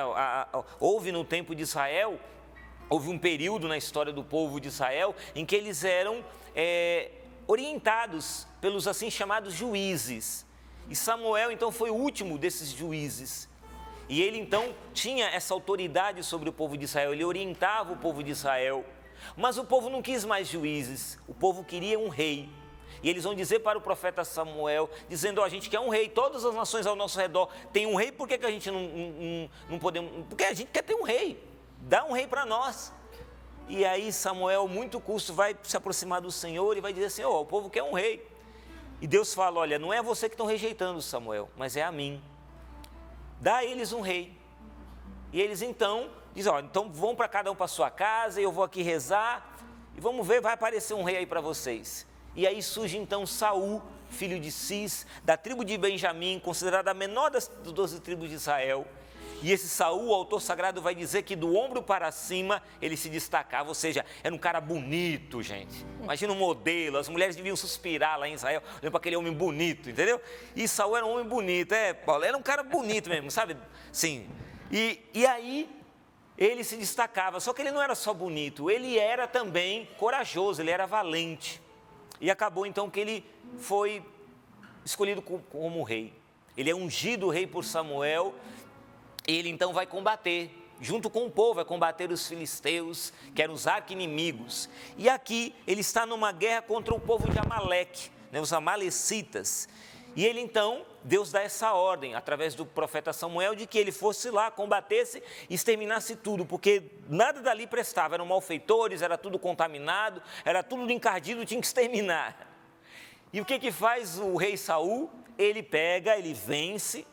houve no tempo de Israel, houve um período na história do povo de Israel em que eles eram orientados pelos assim chamados juízes. E Samuel, então, foi o último desses juízes. E ele, então, tinha essa autoridade sobre o povo de Israel, ele orientava o povo de Israel. Mas o povo não quis mais juízes, o povo queria um rei. E eles vão dizer para o profeta Samuel, dizendo, a gente quer um rei, todas as nações ao nosso redor têm um rei, por que a gente não podemos? Porque a gente quer ter um rei, dá um rei para nós. E aí Samuel, muito custo, vai se aproximar do Senhor e vai dizer assim, o povo quer um rei. E Deus fala, olha, não é você que estão rejeitando, Samuel, mas é a mim. Dá a eles um rei. E eles então dizem, então vão para cada um para sua casa, eu vou aqui rezar, e vamos ver, vai aparecer um rei aí para vocês. E aí surge então Saul, filho de Cis, da tribo de Benjamim, considerada a menor das 12 tribos de Israel. E esse Saul, o autor sagrado, vai dizer que do ombro para cima ele se destacava, ou seja, era um cara bonito, gente. Imagina um modelo, as mulheres deviam suspirar lá em Israel, olhando para aquele homem bonito, entendeu? E Saul era um homem bonito, Paulo, era um cara bonito mesmo, sabe? Sim. E aí ele se destacava, só que ele não era só bonito, ele era também corajoso, ele era valente. E acabou então que ele foi escolhido como rei. Ele é ungido rei por Samuel. Ele então vai combater, junto com o povo, vai combater os filisteus, que eram os arqui-inimigos. E aqui ele está numa guerra contra o povo de Amaleque, os amalecitas. E ele então, Deus dá essa ordem, através do profeta Samuel, de que ele fosse lá, combatesse e exterminasse tudo, porque nada dali prestava, eram malfeitores, era tudo contaminado, era tudo encardido, tinha que exterminar. E o que faz o rei Saul? Ele pega, ele vence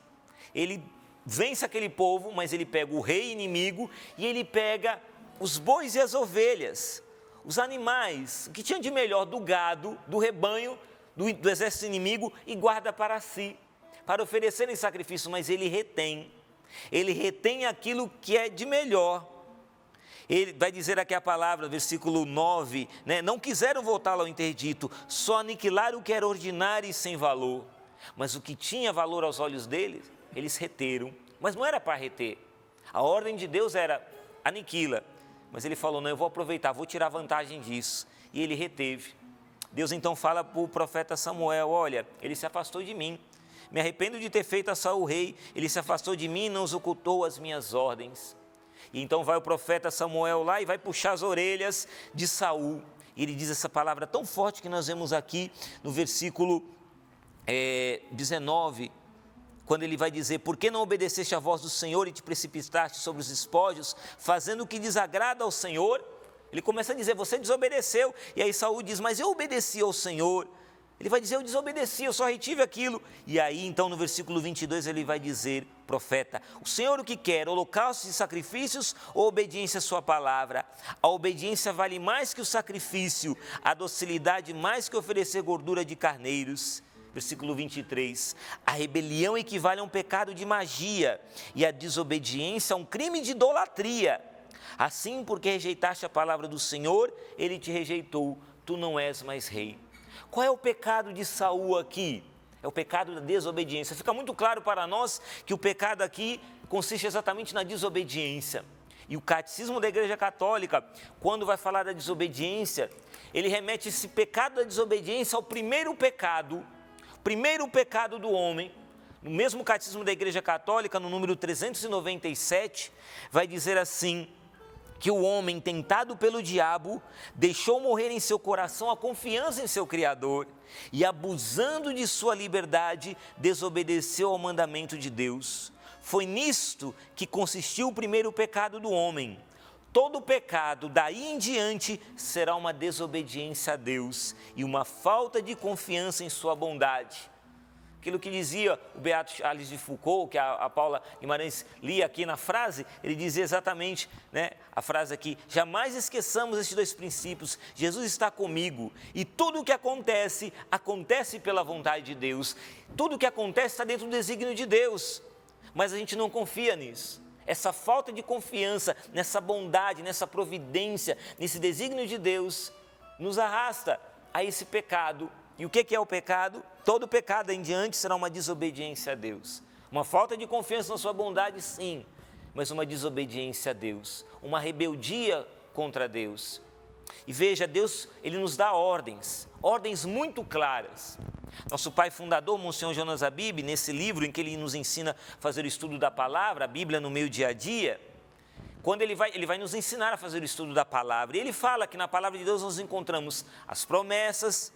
aquele povo, mas ele pega o rei inimigo e ele pega os bois e as ovelhas, os animais, o que tinha de melhor do gado, do rebanho, do exército inimigo e guarda para si, para oferecer em sacrifício, mas ele retém aquilo que é de melhor. Ele vai dizer aqui a palavra, versículo 9, não quiseram voltar ao interdito, só aniquilaram o que era ordinário e sem valor, mas o que tinha valor aos olhos deles, eles reteram, mas não era para reter. A ordem de Deus era aniquila, mas ele falou, não, eu vou aproveitar, vou tirar vantagem disso. E ele reteve. Deus então fala para o profeta Samuel, olha, ele se afastou de mim, me arrependo de ter feito a Saul rei, ele se afastou de mim e não executou as minhas ordens. E então vai o profeta Samuel lá e vai puxar as orelhas de Saul. E ele diz essa palavra tão forte que nós vemos aqui no versículo 19, quando ele vai dizer, por que não obedeceste à voz do Senhor e te precipitaste sobre os despojos, fazendo o que desagrada ao Senhor? Ele começa a dizer, você desobedeceu, e aí Saul diz, mas eu obedeci ao Senhor. Ele vai dizer, eu desobedeci, eu só retive aquilo. E aí então no versículo 22 ele vai dizer, profeta, o Senhor o que quer, holocaustos e sacrifícios ou obediência à sua palavra? A obediência vale mais que o sacrifício, a docilidade mais que oferecer gordura de carneiros. Versículo 23, a rebelião equivale a um pecado de magia e a desobediência a um crime de idolatria. Assim, porque rejeitaste a palavra do Senhor, ele te rejeitou, tu não és mais rei. Qual é o pecado de Saul aqui? É o pecado da desobediência. Fica muito claro para nós que o pecado aqui consiste exatamente na desobediência. E o catecismo da Igreja Católica, quando vai falar da desobediência, ele remete esse pecado da desobediência ao primeiro pecado do homem. No mesmo catecismo da Igreja Católica, no número 397, vai dizer assim, que o homem tentado pelo diabo deixou morrer em seu coração a confiança em seu Criador e, abusando de sua liberdade, desobedeceu ao mandamento de Deus. Foi nisto que consistiu o primeiro pecado do homem. Todo pecado daí em diante será uma desobediência a Deus e uma falta de confiança em sua bondade. Aquilo que dizia o beato Charles de Foucault, que a Paula Guimarães lia aqui na frase, ele dizia exatamente, a frase aqui, jamais esqueçamos estes dois princípios, Jesus está comigo e tudo o que acontece, acontece pela vontade de Deus, tudo o que acontece está dentro do desígnio de Deus, mas a gente não confia nisso. Essa falta de confiança nessa bondade, nessa providência, nesse desígnio de Deus, nos arrasta a esse pecado. E o que é o pecado? Todo pecado em diante será uma desobediência a Deus. Uma falta de confiança na sua bondade, sim, mas uma desobediência a Deus, uma rebeldia contra Deus. E veja, Deus, ele nos dá ordens muito claras. Nosso pai fundador, Monsenhor Jonas Abib, nesse livro em que ele nos ensina a fazer o estudo da palavra, a Bíblia no meio dia a dia, quando ele vai nos ensinar a fazer o estudo da palavra, e ele fala que na palavra de Deus nós encontramos as promessas,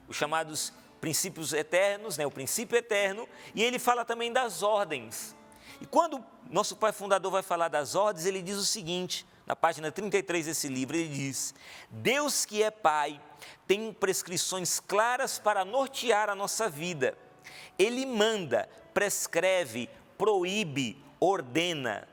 os chamados princípios eternos, o princípio eterno, e ele fala também das ordens. E quando nosso pai fundador vai falar das ordens, ele diz o seguinte, na página 33 desse livro, ele diz: Deus que é Pai tem prescrições claras para nortear a nossa vida. Ele manda, prescreve, proíbe, ordena,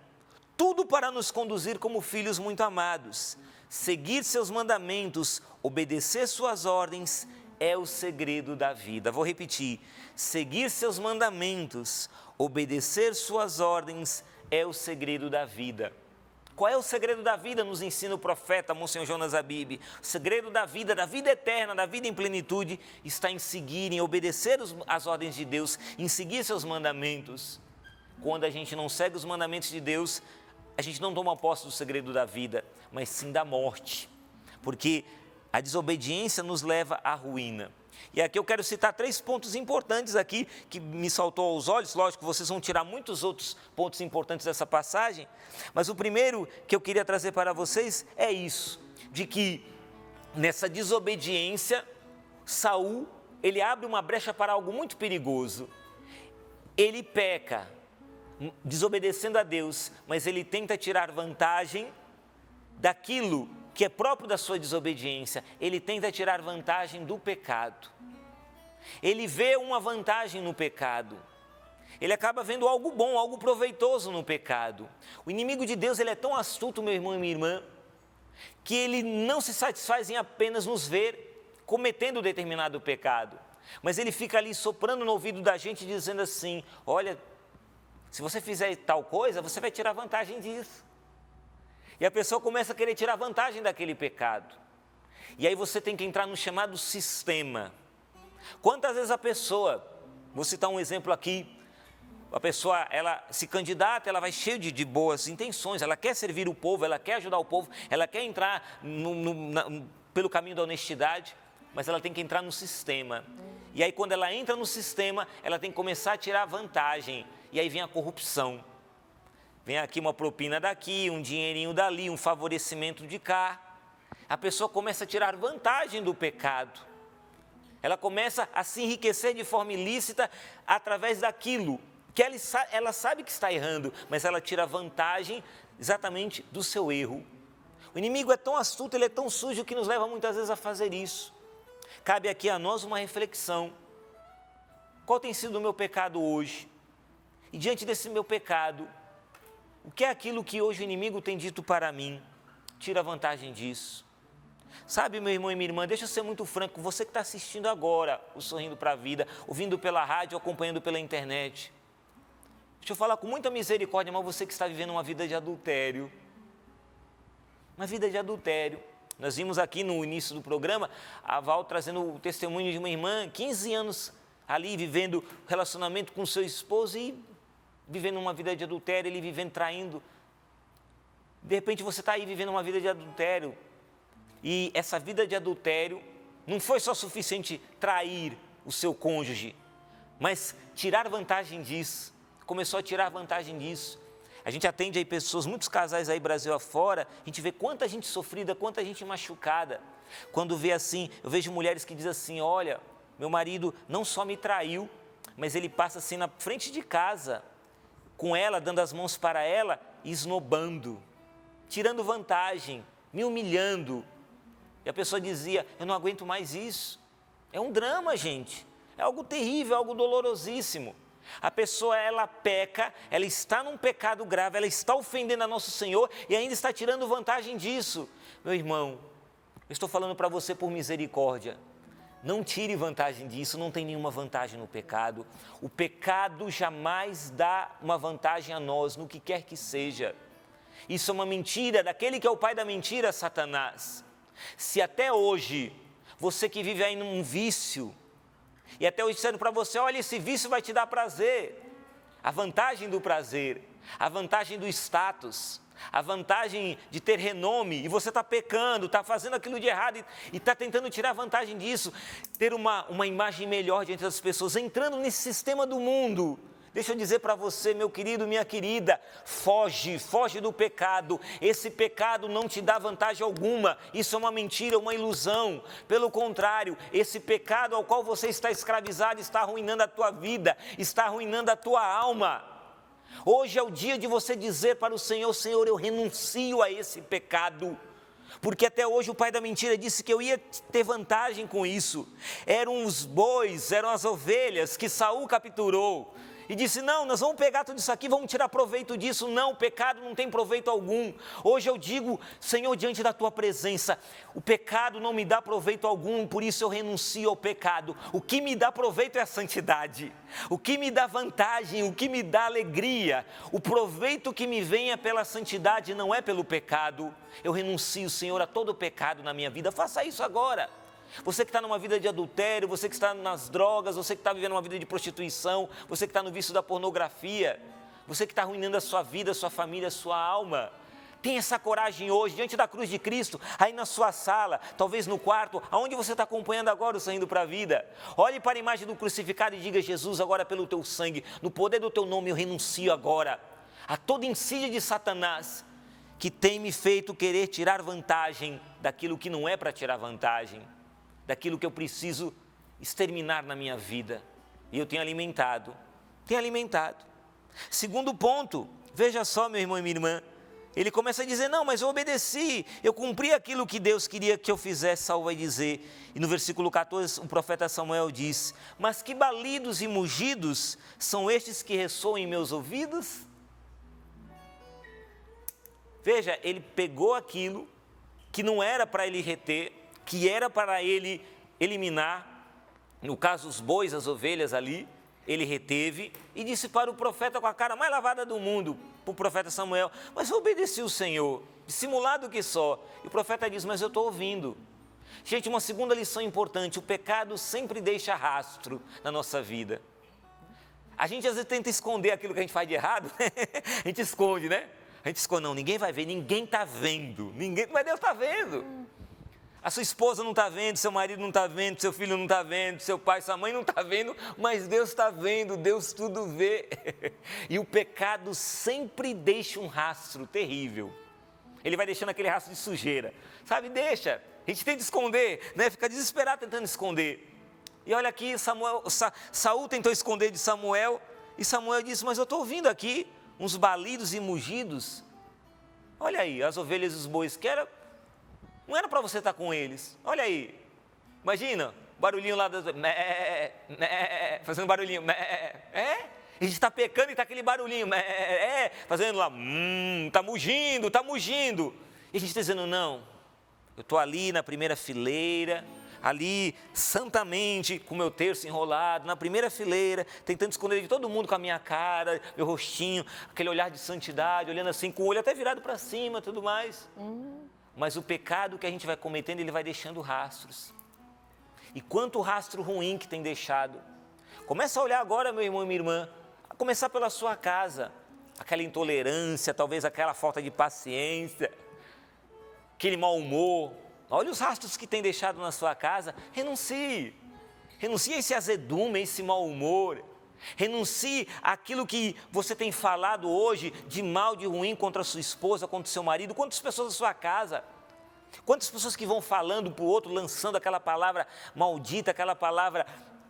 tudo para nos conduzir como filhos muito amados. Seguir seus mandamentos, obedecer suas ordens é o segredo da vida. Vou repetir: seguir seus mandamentos, obedecer suas ordens é o segredo da vida. Qual é o segredo da vida? Nos ensina o profeta Monsenhor Jonas Abib. O segredo da vida eterna, da vida em plenitude, está em seguir, em obedecer as ordens de Deus, em seguir seus mandamentos. Quando a gente não segue os mandamentos de Deus, a gente não toma posse do segredo da vida, mas sim da morte. Porque a desobediência nos leva à ruína. E aqui eu quero citar 3 pontos importantes aqui, que me saltou aos olhos. Lógico que vocês vão tirar muitos outros pontos importantes dessa passagem, mas o primeiro que eu queria trazer para vocês é isso, de que nessa desobediência, Saul, ele abre uma brecha para algo muito perigoso. Ele peca, desobedecendo a Deus, mas ele tenta tirar vantagem daquilo que é próprio da sua desobediência. Ele tenta tirar vantagem do pecado. Ele vê uma vantagem no pecado. Ele acaba vendo algo bom, algo proveitoso no pecado. O inimigo de Deus, ele é tão astuto, meu irmão e minha irmã, que ele não se satisfaz em apenas nos ver cometendo determinado pecado, mas ele fica ali soprando no ouvido da gente, dizendo assim: olha, se você fizer tal coisa, você vai tirar vantagem disso. E a pessoa começa a querer tirar vantagem daquele pecado. E aí você tem que entrar no chamado sistema. Quantas vezes a pessoa, vou citar um exemplo aqui, a pessoa, ela se candidata, ela vai cheia de boas intenções, ela quer servir o povo, ela quer ajudar o povo, ela quer entrar pelo caminho da honestidade, mas ela tem que entrar no sistema. E aí quando ela entra no sistema, ela tem que começar a tirar vantagem. E aí vem a corrupção. Vem aqui uma propina daqui, um dinheirinho dali, um favorecimento de cá. A pessoa começa a tirar vantagem do pecado. Ela começa a se enriquecer de forma ilícita através daquilo que ela sabe que está errando, mas ela tira vantagem exatamente do seu erro. O inimigo é tão astuto, ele é tão sujo que nos leva muitas vezes a fazer isso. Cabe aqui a nós uma reflexão. Qual tem sido o meu pecado hoje? E diante desse meu pecado, o que é aquilo que hoje o inimigo tem dito para mim? Tira vantagem disso. Sabe, meu irmão e minha irmã, deixa eu ser muito franco, você que está assistindo agora o Sorrindo para a Vida, ouvindo pela rádio, acompanhando pela internet. Deixa eu falar com muita misericórdia, mas você que está vivendo uma vida de adultério. Uma vida de adultério. Nós vimos aqui no início do programa, a Val trazendo o testemunho de uma irmã, 15 anos ali, vivendo relacionamento com seu esposo e vivendo uma vida de adultério, ele vivendo traindo. De repente você está aí vivendo uma vida de adultério. E essa vida de adultério não foi só suficiente trair o seu cônjuge, mas tirar vantagem disso. Começou a tirar vantagem disso. A gente atende aí pessoas, muitos casais aí Brasil afora, a gente vê quanta gente sofrida, quanta gente machucada. Quando vê assim, eu vejo mulheres que dizem assim: olha, meu marido não só me traiu, mas ele passa assim na frente de casa, com ela, dando as mãos para ela, e esnobando, tirando vantagem, me humilhando. E a pessoa dizia: eu não aguento mais isso. É um drama, gente. É algo terrível, algo dolorosíssimo. A pessoa, ela peca, ela está num pecado grave, ela está ofendendo a nosso Senhor e ainda está tirando vantagem disso. Meu irmão, eu estou falando para você por misericórdia. Não tire vantagem disso, não tem nenhuma vantagem no pecado. O pecado jamais dá uma vantagem a nós, no que quer que seja. Isso é uma mentira daquele que é o pai da mentira, Satanás. Se até hoje, você que vive aí num vício, e até hoje disseram para você: olha, esse vício vai te dar prazer. A vantagem do prazer, a vantagem do status, a vantagem de ter renome, e você está pecando, está fazendo aquilo de errado e está tentando tirar vantagem disso, ter uma imagem melhor diante das pessoas, entrando nesse sistema do mundo. Deixa eu dizer para você, meu querido, minha querida, foge do pecado. Esse pecado não te dá vantagem alguma. Isso é uma mentira, uma ilusão. Pelo contrário, esse pecado ao qual você está escravizado está arruinando a tua vida, está arruinando a tua alma. Hoje é o dia de você dizer para o Senhor: Senhor, eu renuncio a esse pecado. Porque até hoje o pai da mentira disse que eu ia ter vantagem com isso. Eram os bois, eram as ovelhas que Saul capturou. E disse: não, nós vamos pegar tudo isso aqui, vamos tirar proveito disso. Não, o pecado não tem proveito algum. Hoje eu digo: Senhor, diante da tua presença, o pecado não me dá proveito algum, por isso eu renuncio ao pecado. O que me dá proveito é a santidade. O que me dá vantagem, o que me dá alegria, o proveito que me vem é pela santidade, não é pelo pecado. Eu renuncio, Senhor, a todo pecado na minha vida. Faça isso agora. Você que está numa vida de adultério, você que está nas drogas, você que está vivendo uma vida de prostituição, você que está no vício da pornografia, você que está arruinando a sua vida, a sua família, a sua alma. Tenha essa coragem hoje, diante da cruz de Cristo, aí na sua sala, talvez no quarto, aonde você está acompanhando agora o Saindo para a Vida. Olhe para a imagem do crucificado e diga: Jesus, agora pelo teu sangue, no poder do teu nome, eu renuncio agora a toda insídia de Satanás que tem me feito querer tirar vantagem daquilo que não é para tirar vantagem, daquilo que eu preciso exterminar na minha vida. E eu tenho alimentado. Segundo ponto, veja só, meu irmão e minha irmã, ele começa a dizer: não, mas eu obedeci, eu cumpri aquilo que Deus queria que eu fizesse. Saul vai dizer, e no versículo 14, o profeta Samuel diz: mas que balidos e mugidos são estes que ressoam em meus ouvidos? Veja, ele pegou aquilo que não era para ele reter, que era para ele eliminar, no caso os bois, as ovelhas ali, ele reteve e disse para o profeta com a cara mais lavada do mundo, para o profeta Samuel: mas eu obedeci o Senhor, dissimulado que só. E o profeta diz: mas eu estou ouvindo. Gente, uma segunda lição importante: o pecado sempre deixa rastro na nossa vida. A gente às vezes tenta esconder aquilo que a gente faz de errado, a gente esconde, né? A gente esconde: não, ninguém vai ver, ninguém está vendo, mas Deus está vendo. A sua esposa não está vendo, seu marido não está vendo, seu filho não está vendo, seu pai, sua mãe não está vendo, mas Deus está vendo, Deus tudo vê. E o pecado sempre deixa um rastro terrível. Ele vai deixando aquele rastro de sujeira, sabe? Deixa, a gente tenta esconder, né? Fica desesperado tentando esconder. E olha aqui, Saul tentou esconder de Samuel, e Samuel disse: mas eu estou ouvindo aqui uns balidos e mugidos. Olha aí, as ovelhas e os bois, não era para você estar com eles. Olha aí, imagina, barulhinho lá, fazendo barulhinho, a gente está pecando e está aquele barulhinho, fazendo lá, está mugindo. E a gente está dizendo: não, eu estou ali na primeira fileira, ali santamente, com o meu terço enrolado, na primeira fileira, tentando esconder de todo mundo com a minha cara, meu rostinho, aquele olhar de santidade, olhando assim, com o olho até virado para cima, tudo mais. Mas o pecado que a gente vai cometendo, ele vai deixando rastros. E quanto rastro ruim que tem deixado. Começa a olhar agora, meu irmão e minha irmã, a começar pela sua casa. Aquela intolerância, talvez aquela falta de paciência, aquele mau humor. Olha os rastros que tem deixado na sua casa. Renuncie a esse azedume, a esse mau humor. Renuncie àquilo que você tem falado hoje de mal, de ruim contra a sua esposa, contra o seu marido. Quantas pessoas da sua casa? Quantas pessoas que vão falando para o outro, lançando aquela palavra maldita, aquela palavra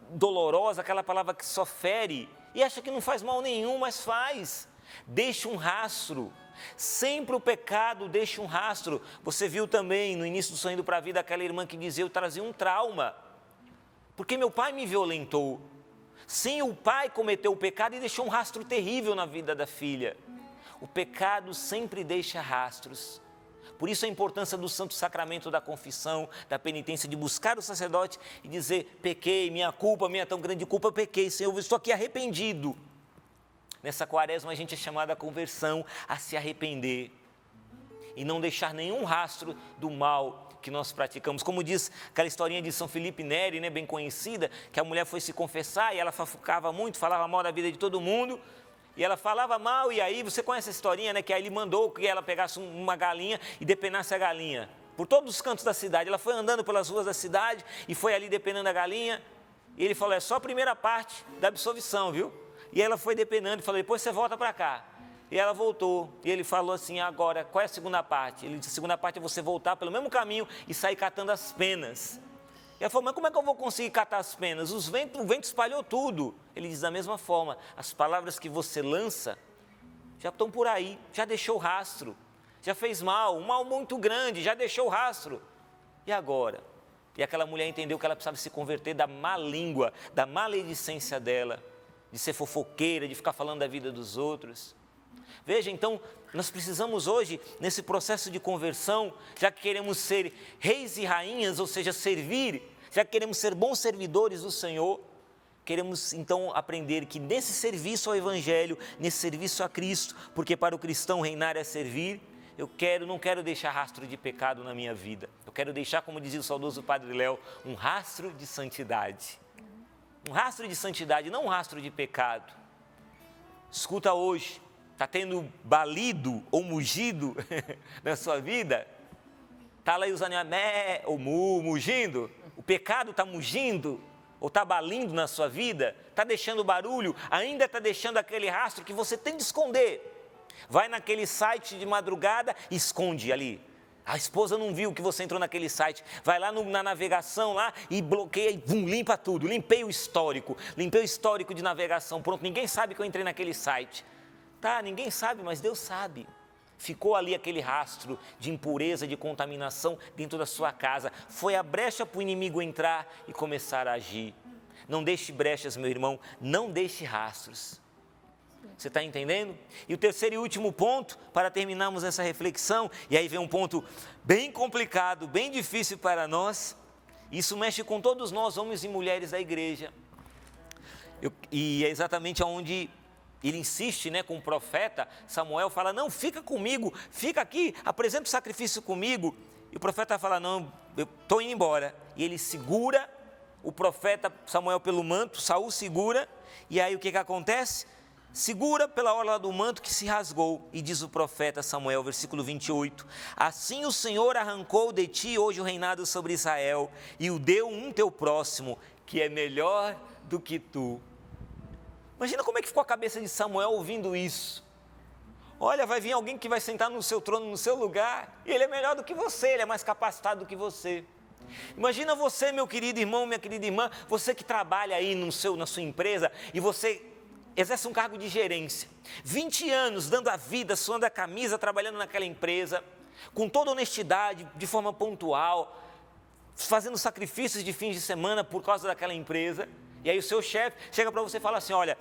dolorosa, aquela palavra que só fere, e acha que não faz mal nenhum, mas faz. Deixa um rastro. Sempre o pecado deixa um rastro. Você viu também no início do Saindo para a Vida aquela irmã que dizia: eu trazia um trauma, porque meu pai me violentou. Sim, o pai cometeu o pecado e deixou um rastro terrível na vida da filha. O pecado sempre deixa rastros. Por isso a importância do santo sacramento da confissão, da penitência, de buscar o sacerdote e dizer: pequei, minha culpa, minha tão grande culpa, pequei, Senhor, eu estou aqui arrependido. Nessa quaresma a gente é chamado à conversão, a se arrepender e não deixar nenhum rastro do mal que nós praticamos. Como diz aquela historinha de São Felipe Neri, né, bem conhecida, que a mulher foi se confessar e ela fofocava muito, falava mal da vida de todo mundo, e ela falava mal, e aí você conhece a historinha, né, que aí ele mandou que ela pegasse uma galinha e depenasse a galinha. Por todos os cantos da cidade, ela foi andando pelas ruas da cidade e foi ali depenando a galinha, e ele falou: é só a primeira parte da absolvição, viu? E ela foi depenando e falou: depois você volta para cá. E ela voltou, e ele falou assim: agora, qual é a segunda parte? Ele disse: a segunda parte é você voltar pelo mesmo caminho e sair catando as penas. E ela falou: mas como é que eu vou conseguir catar as penas? O vento espalhou tudo. Ele diz: da mesma forma, as palavras que você lança, já estão por aí, já deixou rastro, já fez mal, um mal muito grande, já deixou rastro. E agora? E aquela mulher entendeu que ela precisava se converter da má língua, da maledicência dela, de ser fofoqueira, de ficar falando da vida dos outros. Veja, então, nós precisamos hoje, nesse processo de conversão, já que queremos ser reis e rainhas, ou seja, servir, já que queremos ser bons servidores do Senhor, queremos então aprender que nesse serviço ao Evangelho, nesse serviço a Cristo, porque para o cristão reinar é servir, não quero deixar rastro de pecado na minha vida. Eu quero deixar, como dizia o saudoso Padre Léo, um rastro de santidade. Um rastro de santidade, não um rastro de pecado. Escuta hoje, está tendo balido ou mugido na sua vida? Está lá os animais, ou mugindo? O pecado está mugindo? Ou está balindo na sua vida? Está deixando barulho? Ainda está deixando aquele rastro que você tem de esconder? Vai naquele site de madrugada e esconde ali. A esposa não viu que você entrou naquele site. Vai lá na navegação lá e bloqueia e limpa tudo. Limpei o histórico de navegação. Pronto, ninguém sabe que eu entrei naquele site. Tá, ninguém sabe, mas Deus sabe. Ficou ali aquele rastro de impureza, de contaminação dentro da sua casa. Foi a brecha para o inimigo entrar e começar a agir. Não deixe brechas, meu irmão, não deixe rastros. Você está entendendo? E o terceiro e último ponto, para terminarmos essa reflexão, e aí vem um ponto bem complicado, bem difícil para nós, isso mexe com todos nós, homens e mulheres da igreja. E é exatamente onde ele insiste, né, com o profeta Samuel, fala, não, fica comigo, fica aqui, apresenta o sacrifício comigo. E o profeta fala, não, eu estou indo embora. E ele segura o profeta Samuel pelo manto, Saul segura, e aí o que acontece? Segura pela orla do manto que se rasgou, e diz o profeta Samuel, versículo 28, assim o Senhor arrancou de ti hoje o reinado sobre Israel, e o deu um teu próximo, que é melhor do que tu. Imagina como é que ficou a cabeça de Samuel ouvindo isso. Olha, vai vir alguém que vai sentar no seu trono, no seu lugar, e ele é melhor do que você, ele é mais capacitado do que você. Imagina você, meu querido irmão, minha querida irmã, você que trabalha aí na sua empresa, e você exerce um cargo de gerência, 20 anos dando a vida, suando a camisa, trabalhando naquela empresa, com toda honestidade, de forma pontual, fazendo sacrifícios de fins de semana por causa daquela empresa, e aí o seu chefe chega para você e fala assim, olha,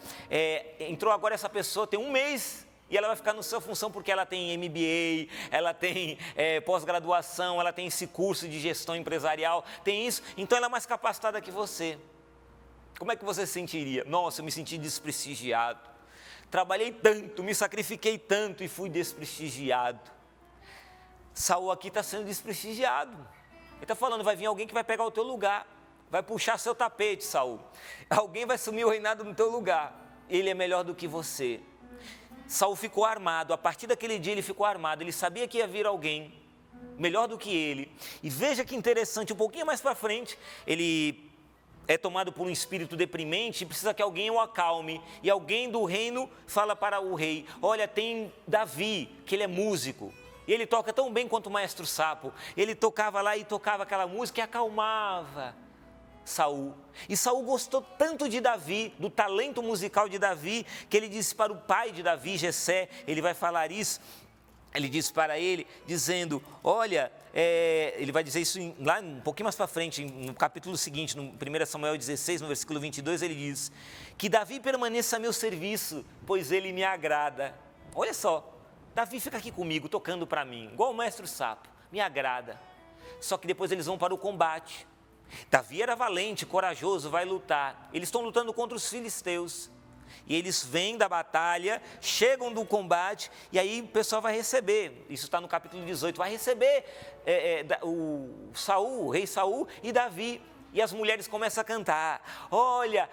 entrou agora essa pessoa, tem um mês, e ela vai ficar na sua função porque ela tem MBA, ela tem pós-graduação, ela tem esse curso de gestão empresarial, tem isso, então ela é mais capacitada que você. Como é que você se sentiria? Nossa, eu me senti desprestigiado. Trabalhei tanto, me sacrifiquei tanto e fui desprestigiado. Saul aqui está sendo desprestigiado. Ele está falando, vai vir alguém que vai pegar o teu lugar, vai puxar seu tapete, Saul. Alguém vai assumir o reinado no teu lugar. Ele é melhor do que você. Saul ficou armado, a partir daquele dia ele ficou armado, ele sabia que ia vir alguém melhor do que ele. E veja que interessante, um pouquinho mais para frente, ele é tomado por um espírito deprimente e precisa que alguém o acalme. E alguém do reino fala para o rei, olha, tem Davi, que ele é músico. E ele toca tão bem quanto o maestro Sapo. Ele tocava lá e tocava aquela música e acalmava Saul. E Saul gostou tanto de Davi, do talento musical de Davi, que ele disse para o pai de Davi, Jessé, ele vai falar isso, ele disse para ele, dizendo, olha, ele vai dizer isso lá um pouquinho mais para frente, no capítulo seguinte, no 1 Samuel 16, no versículo 22, ele diz, que Davi permaneça a meu serviço, pois ele me agrada. Olha só, Davi fica aqui comigo, tocando para mim, igual o mestre Sapo, me agrada. Só que depois eles vão para o combate. Davi era valente, corajoso, vai lutar. Eles estão lutando contra os filisteus. E eles vêm da batalha, chegam do combate, e aí o pessoal vai receber, isso está no capítulo 18, vai receber o rei Saul e Davi. E as mulheres começam a cantar, olha,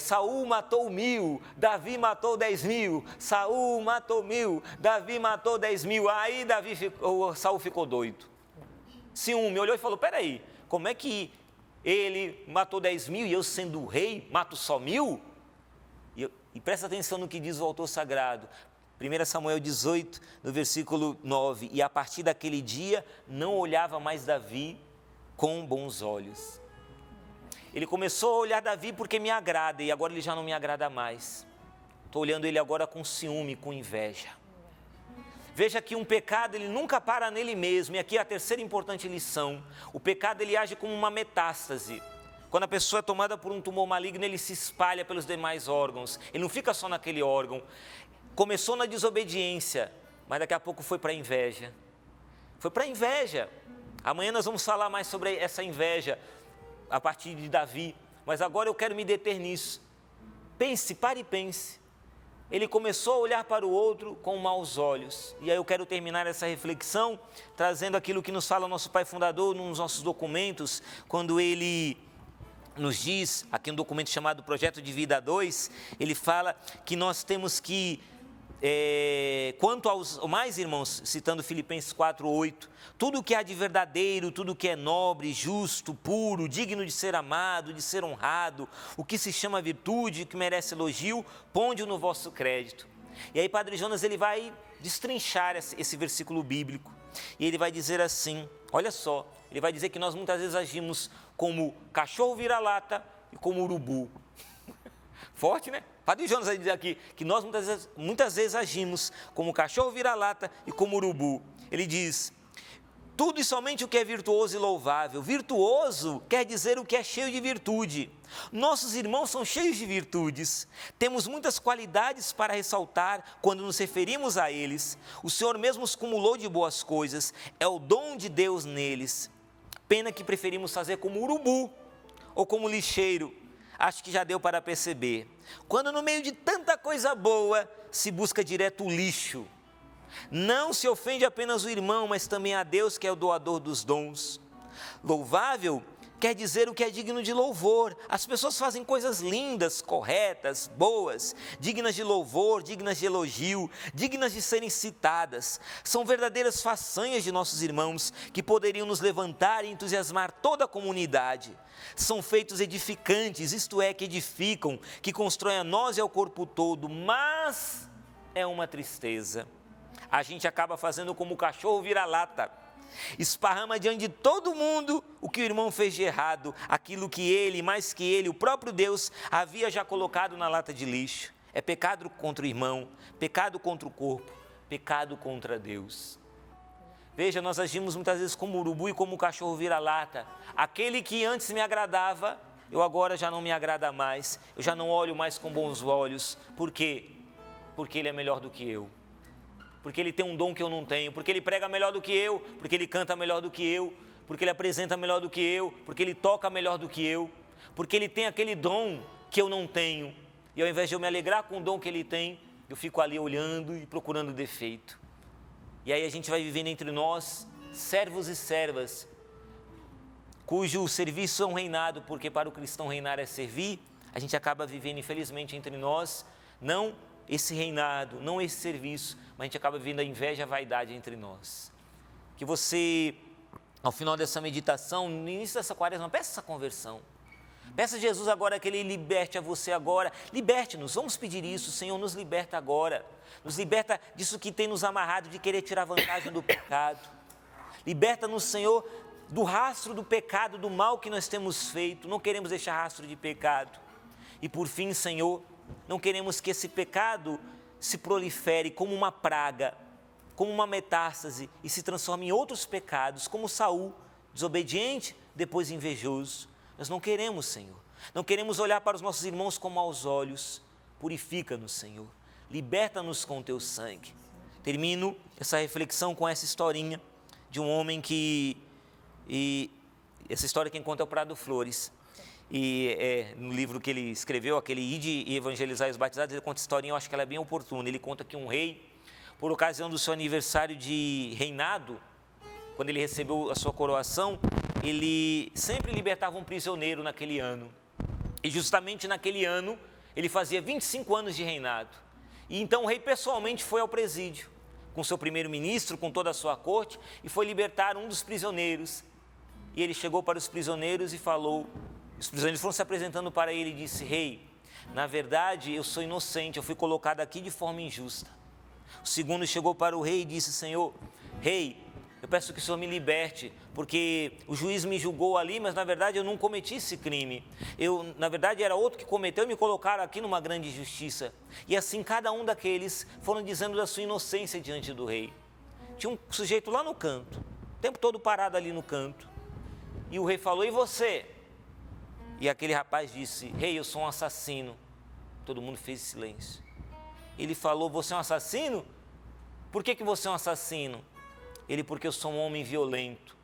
Saul matou 1000, Davi matou 10.000, Saul matou 1000, Davi matou 10.000, aí Saul ficou doido. Ciúme, olhou e falou, peraí, como é que ele matou 10.000 e eu sendo o rei mato só 1.000? E presta atenção no que diz o autor sagrado, 1 Samuel 18, no versículo 9, e a partir daquele dia não olhava mais Davi com bons olhos. Ele começou a olhar Davi porque me agrada e agora ele já não me agrada mais. estou olhando ele agora com ciúme, com inveja. Veja que um pecado, ele nunca para nele mesmo. E aqui a terceira importante lição. O pecado, ele age como uma metástase. Quando a pessoa é tomada por um tumor maligno, ele se espalha pelos demais órgãos. Ele não fica só naquele órgão. Começou na desobediência, mas daqui a pouco foi para a inveja. Foi para a inveja. Amanhã nós vamos falar mais sobre essa inveja, a partir de Davi. Mas agora eu quero me deter nisso. Pense, pare e pense. Ele começou a olhar para o outro com maus olhos. E aí eu quero terminar essa reflexão trazendo aquilo que nos fala o nosso Pai Fundador nos nossos documentos, quando ele nos diz, aqui no documento chamado Projeto de Vida 2, ele fala que nós temos que, quanto aos mais irmãos, citando Filipenses 4:8, tudo que há de verdadeiro, tudo que é nobre, justo, puro, digno de ser amado, de ser honrado, o que se chama virtude, que merece elogio, ponde-o no vosso crédito. E aí Padre Jonas, ele vai destrinchar esse versículo bíblico, e ele vai dizer assim, olha só, ele vai dizer que nós muitas vezes agimos como cachorro vira-lata e como urubu. Forte, né? Padre Jonas vai dizer aqui que nós muitas vezes agimos como cachorro vira-lata e como urubu. Ele diz, tudo e somente o que é virtuoso e louvável. Virtuoso quer dizer o que é cheio de virtude. Nossos irmãos são cheios de virtudes. Temos muitas qualidades para ressaltar quando nos referimos a eles. O Senhor mesmo os cumulou de boas coisas. É o dom de Deus neles. Pena que preferimos fazer como urubu ou como lixeiro. Acho que já deu para perceber. Quando no meio de tanta coisa boa se busca direto o lixo. Não se ofende apenas o irmão, mas também a Deus, que é o doador dos dons. Louvável quer dizer o que é digno de louvor. As pessoas fazem coisas lindas, corretas, boas, dignas de louvor, dignas de elogio, dignas de serem citadas. São verdadeiras façanhas de nossos irmãos que poderiam nos levantar e entusiasmar toda a comunidade. São feitos edificantes, isto é, que edificam, que constroem a nós e ao corpo todo, mas é uma tristeza. A gente acaba fazendo como o cachorro vira-lata. Esparrama diante de todo mundo o que o irmão fez de errado, aquilo que ele, mais que ele, o próprio Deus, havia já colocado na lata de lixo. É pecado contra o irmão, pecado contra o corpo, pecado contra Deus. Veja, nós agimos muitas vezes como urubu e como o cachorro vira-lata. Aquele que antes me agradava, eu agora já não me agrada mais, eu já não olho mais com bons olhos. Por quê? Porque ele é melhor do que eu. Porque ele tem um dom que eu não tenho, porque ele prega melhor do que eu, porque ele canta melhor do que eu, porque ele apresenta melhor do que eu, porque ele toca melhor do que eu, porque ele tem aquele dom que eu não tenho. E ao invés de eu me alegrar com o dom que ele tem, eu fico ali olhando e procurando defeito. E aí a gente vai vivendo entre nós, servos e servas, cujo serviço é um reinado, porque para o cristão reinar é servir. A gente acaba vivendo, infelizmente, entre nós, não esse reinado, não esse serviço, mas a gente acaba vivendo a inveja e a vaidade entre nós. Que você, ao final dessa meditação, no início dessa quaresma, peça essa conversão. Peça a Jesus agora que Ele liberte a você agora. Liberte-nos, vamos pedir isso, Senhor, nos liberta agora. Nos liberta disso que tem nos amarrado, de querer tirar vantagem do pecado. Liberta-nos, Senhor, do rastro do pecado, do mal que nós temos feito. Não queremos deixar rastro de pecado. E por fim, Senhor, não queremos que esse pecado se prolifere como uma praga, como uma metástase e se transforme em outros pecados, como Saul, desobediente, depois invejoso. Nós não queremos, Senhor. Não queremos olhar para os nossos irmãos com maus olhos. Purifica-nos, Senhor. Liberta-nos com o Teu sangue. Termino essa reflexão com essa historinha de um homem essa história que encontra é o Prado Flores. E no livro que ele escreveu, aquele Ide e Evangelizar os Batizados, ele conta a historinha, eu acho que ela é bem oportuna. Ele conta que um rei, por ocasião do seu aniversário de reinado, quando ele recebeu a sua coroação, ele sempre libertava um prisioneiro naquele ano. E justamente naquele ano, ele fazia 25 anos de reinado. E então o rei pessoalmente foi ao presídio, com seu primeiro-ministro, com toda a sua corte, e foi libertar um dos prisioneiros. E ele chegou para os prisioneiros e falou... Os prisioneiros foram se apresentando para ele e disse, rei, na verdade eu sou inocente, eu fui colocado aqui de forma injusta. O segundo chegou para o rei e disse, Senhor, rei, eu peço que o Senhor me liberte, porque o juiz me julgou ali, mas na verdade eu não cometi esse crime. Na verdade era outro que cometeu e me colocaram aqui numa grande injustiça. E assim cada um daqueles foram dizendo da sua inocência diante do rei. Tinha um sujeito lá no canto, o tempo todo parado ali no canto. E o rei falou, e você? E aquele rapaz disse, rei, eu sou um assassino. Todo mundo fez silêncio. Ele falou, você é um assassino? Por que você é um assassino? Ele, porque eu sou um homem violento.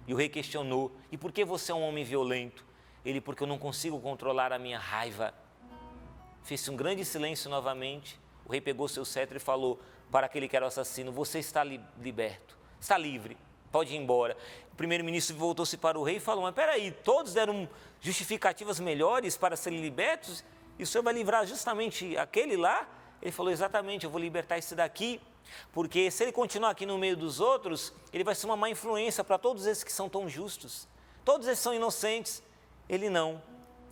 E o rei questionou, e por que você é um homem violento? Ele, porque eu não consigo controlar a minha raiva. Fez-se um grande silêncio novamente. O rei pegou seu cetro e falou para aquele que era o assassino, você está liberto, está livre, pode ir embora. O primeiro-ministro voltou-se para o rei e falou, mas peraí, todos deram justificativas melhores para serem libertos? E o Senhor vai livrar justamente aquele lá? Ele falou, exatamente, eu vou libertar esse daqui, porque se ele continuar aqui no meio dos outros, ele vai ser uma má influência para todos esses que são tão justos. Todos esses são inocentes, ele não.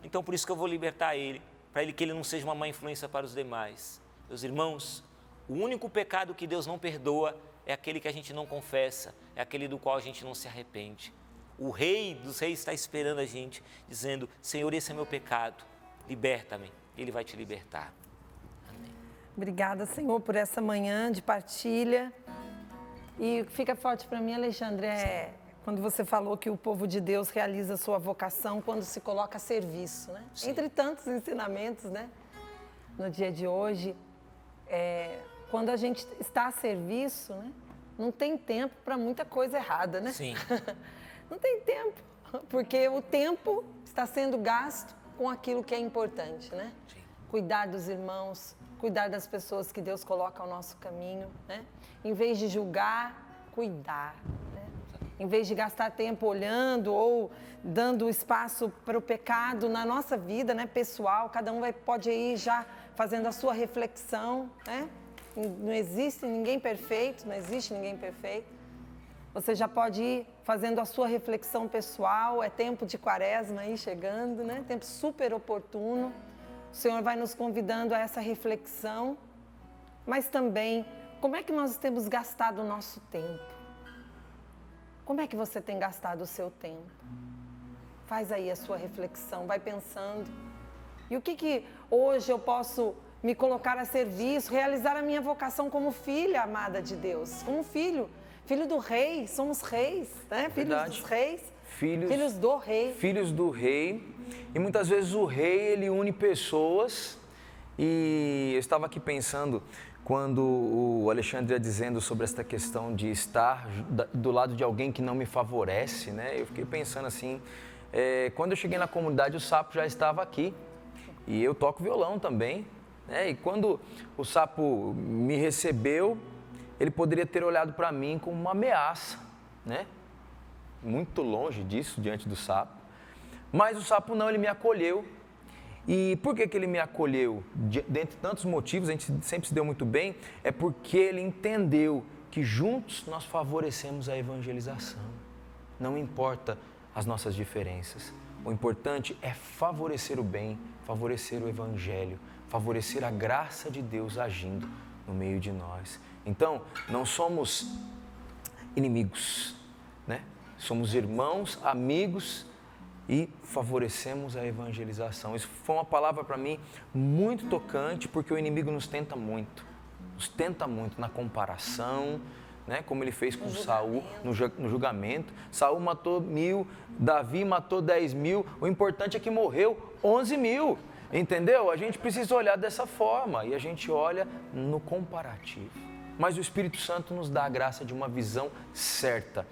Então por isso que eu vou libertar ele, para ele que ele não seja uma má influência para os demais. Meus irmãos, o único pecado que Deus não perdoa é aquele que a gente não confessa, é aquele do qual a gente não se arrepende. O Rei dos Reis está esperando a gente, dizendo, Senhor, esse é meu pecado, liberta-me. Ele vai te libertar. Obrigada, Senhor, por essa manhã de partilha. E o que fica forte para mim, Alexandre, é quando você falou que o povo de Deus realiza a sua vocação quando se coloca a serviço, né? Entre tantos ensinamentos, né? No dia de hoje, quando a gente está a serviço, né? Não tem tempo para muita coisa errada, né? Sim. Não tem tempo, porque o tempo está sendo gasto com aquilo que é importante, né? Sim. Cuidar dos irmãos, cuidar das pessoas que Deus coloca ao nosso caminho, né? Em vez de julgar, cuidar, né? Em vez de gastar tempo olhando ou dando espaço para o pecado na nossa vida, né, pessoal, cada um pode ir já fazendo a sua reflexão, né? Não existe ninguém perfeito, não existe ninguém perfeito. Você já pode ir fazendo a sua reflexão pessoal, é tempo de quaresma aí chegando, né? Tempo super oportuno. O Senhor vai nos convidando a essa reflexão, mas também, como é que nós temos gastado o nosso tempo? Como é que você tem gastado o seu tempo? Faz aí a sua reflexão, vai pensando. E o que hoje eu posso me colocar a serviço, realizar a minha vocação como filha amada de Deus, como filho do rei, somos reis, né? Filhos dos reis, filhos do rei. Filhos do rei. E muitas vezes o rei, ele une pessoas. E eu estava aqui pensando, quando o Alexandre ia dizendo sobre esta questão de estar do lado de alguém que não me favorece, né? Eu fiquei pensando assim, quando eu cheguei na comunidade, o Sapo já estava aqui. E eu toco violão também, né? E quando o Sapo me recebeu, ele poderia ter olhado para mim como uma ameaça, né? Muito longe disso, diante do Sapo. Mas o Sapo não, ele me acolheu. E por que ele me acolheu? Dentre tantos motivos, a gente sempre se deu muito bem, é porque ele entendeu que juntos nós favorecemos a evangelização. Não importa as nossas diferenças. O importante é favorecer o bem, favorecer o evangelho, favorecer a graça de Deus agindo no meio de nós. Então, não somos inimigos, né? Somos irmãos, amigos e favorecemos a evangelização. Isso foi uma palavra para mim muito tocante, porque o inimigo nos tenta muito na comparação, né? Como ele fez com Saul no julgamento. Saul matou 1000, Davi matou 10.000, o importante é que morreu 11.000. Entendeu? A gente precisa olhar dessa forma e a gente olha no comparativo. Mas o Espírito Santo nos dá a graça de uma visão certa,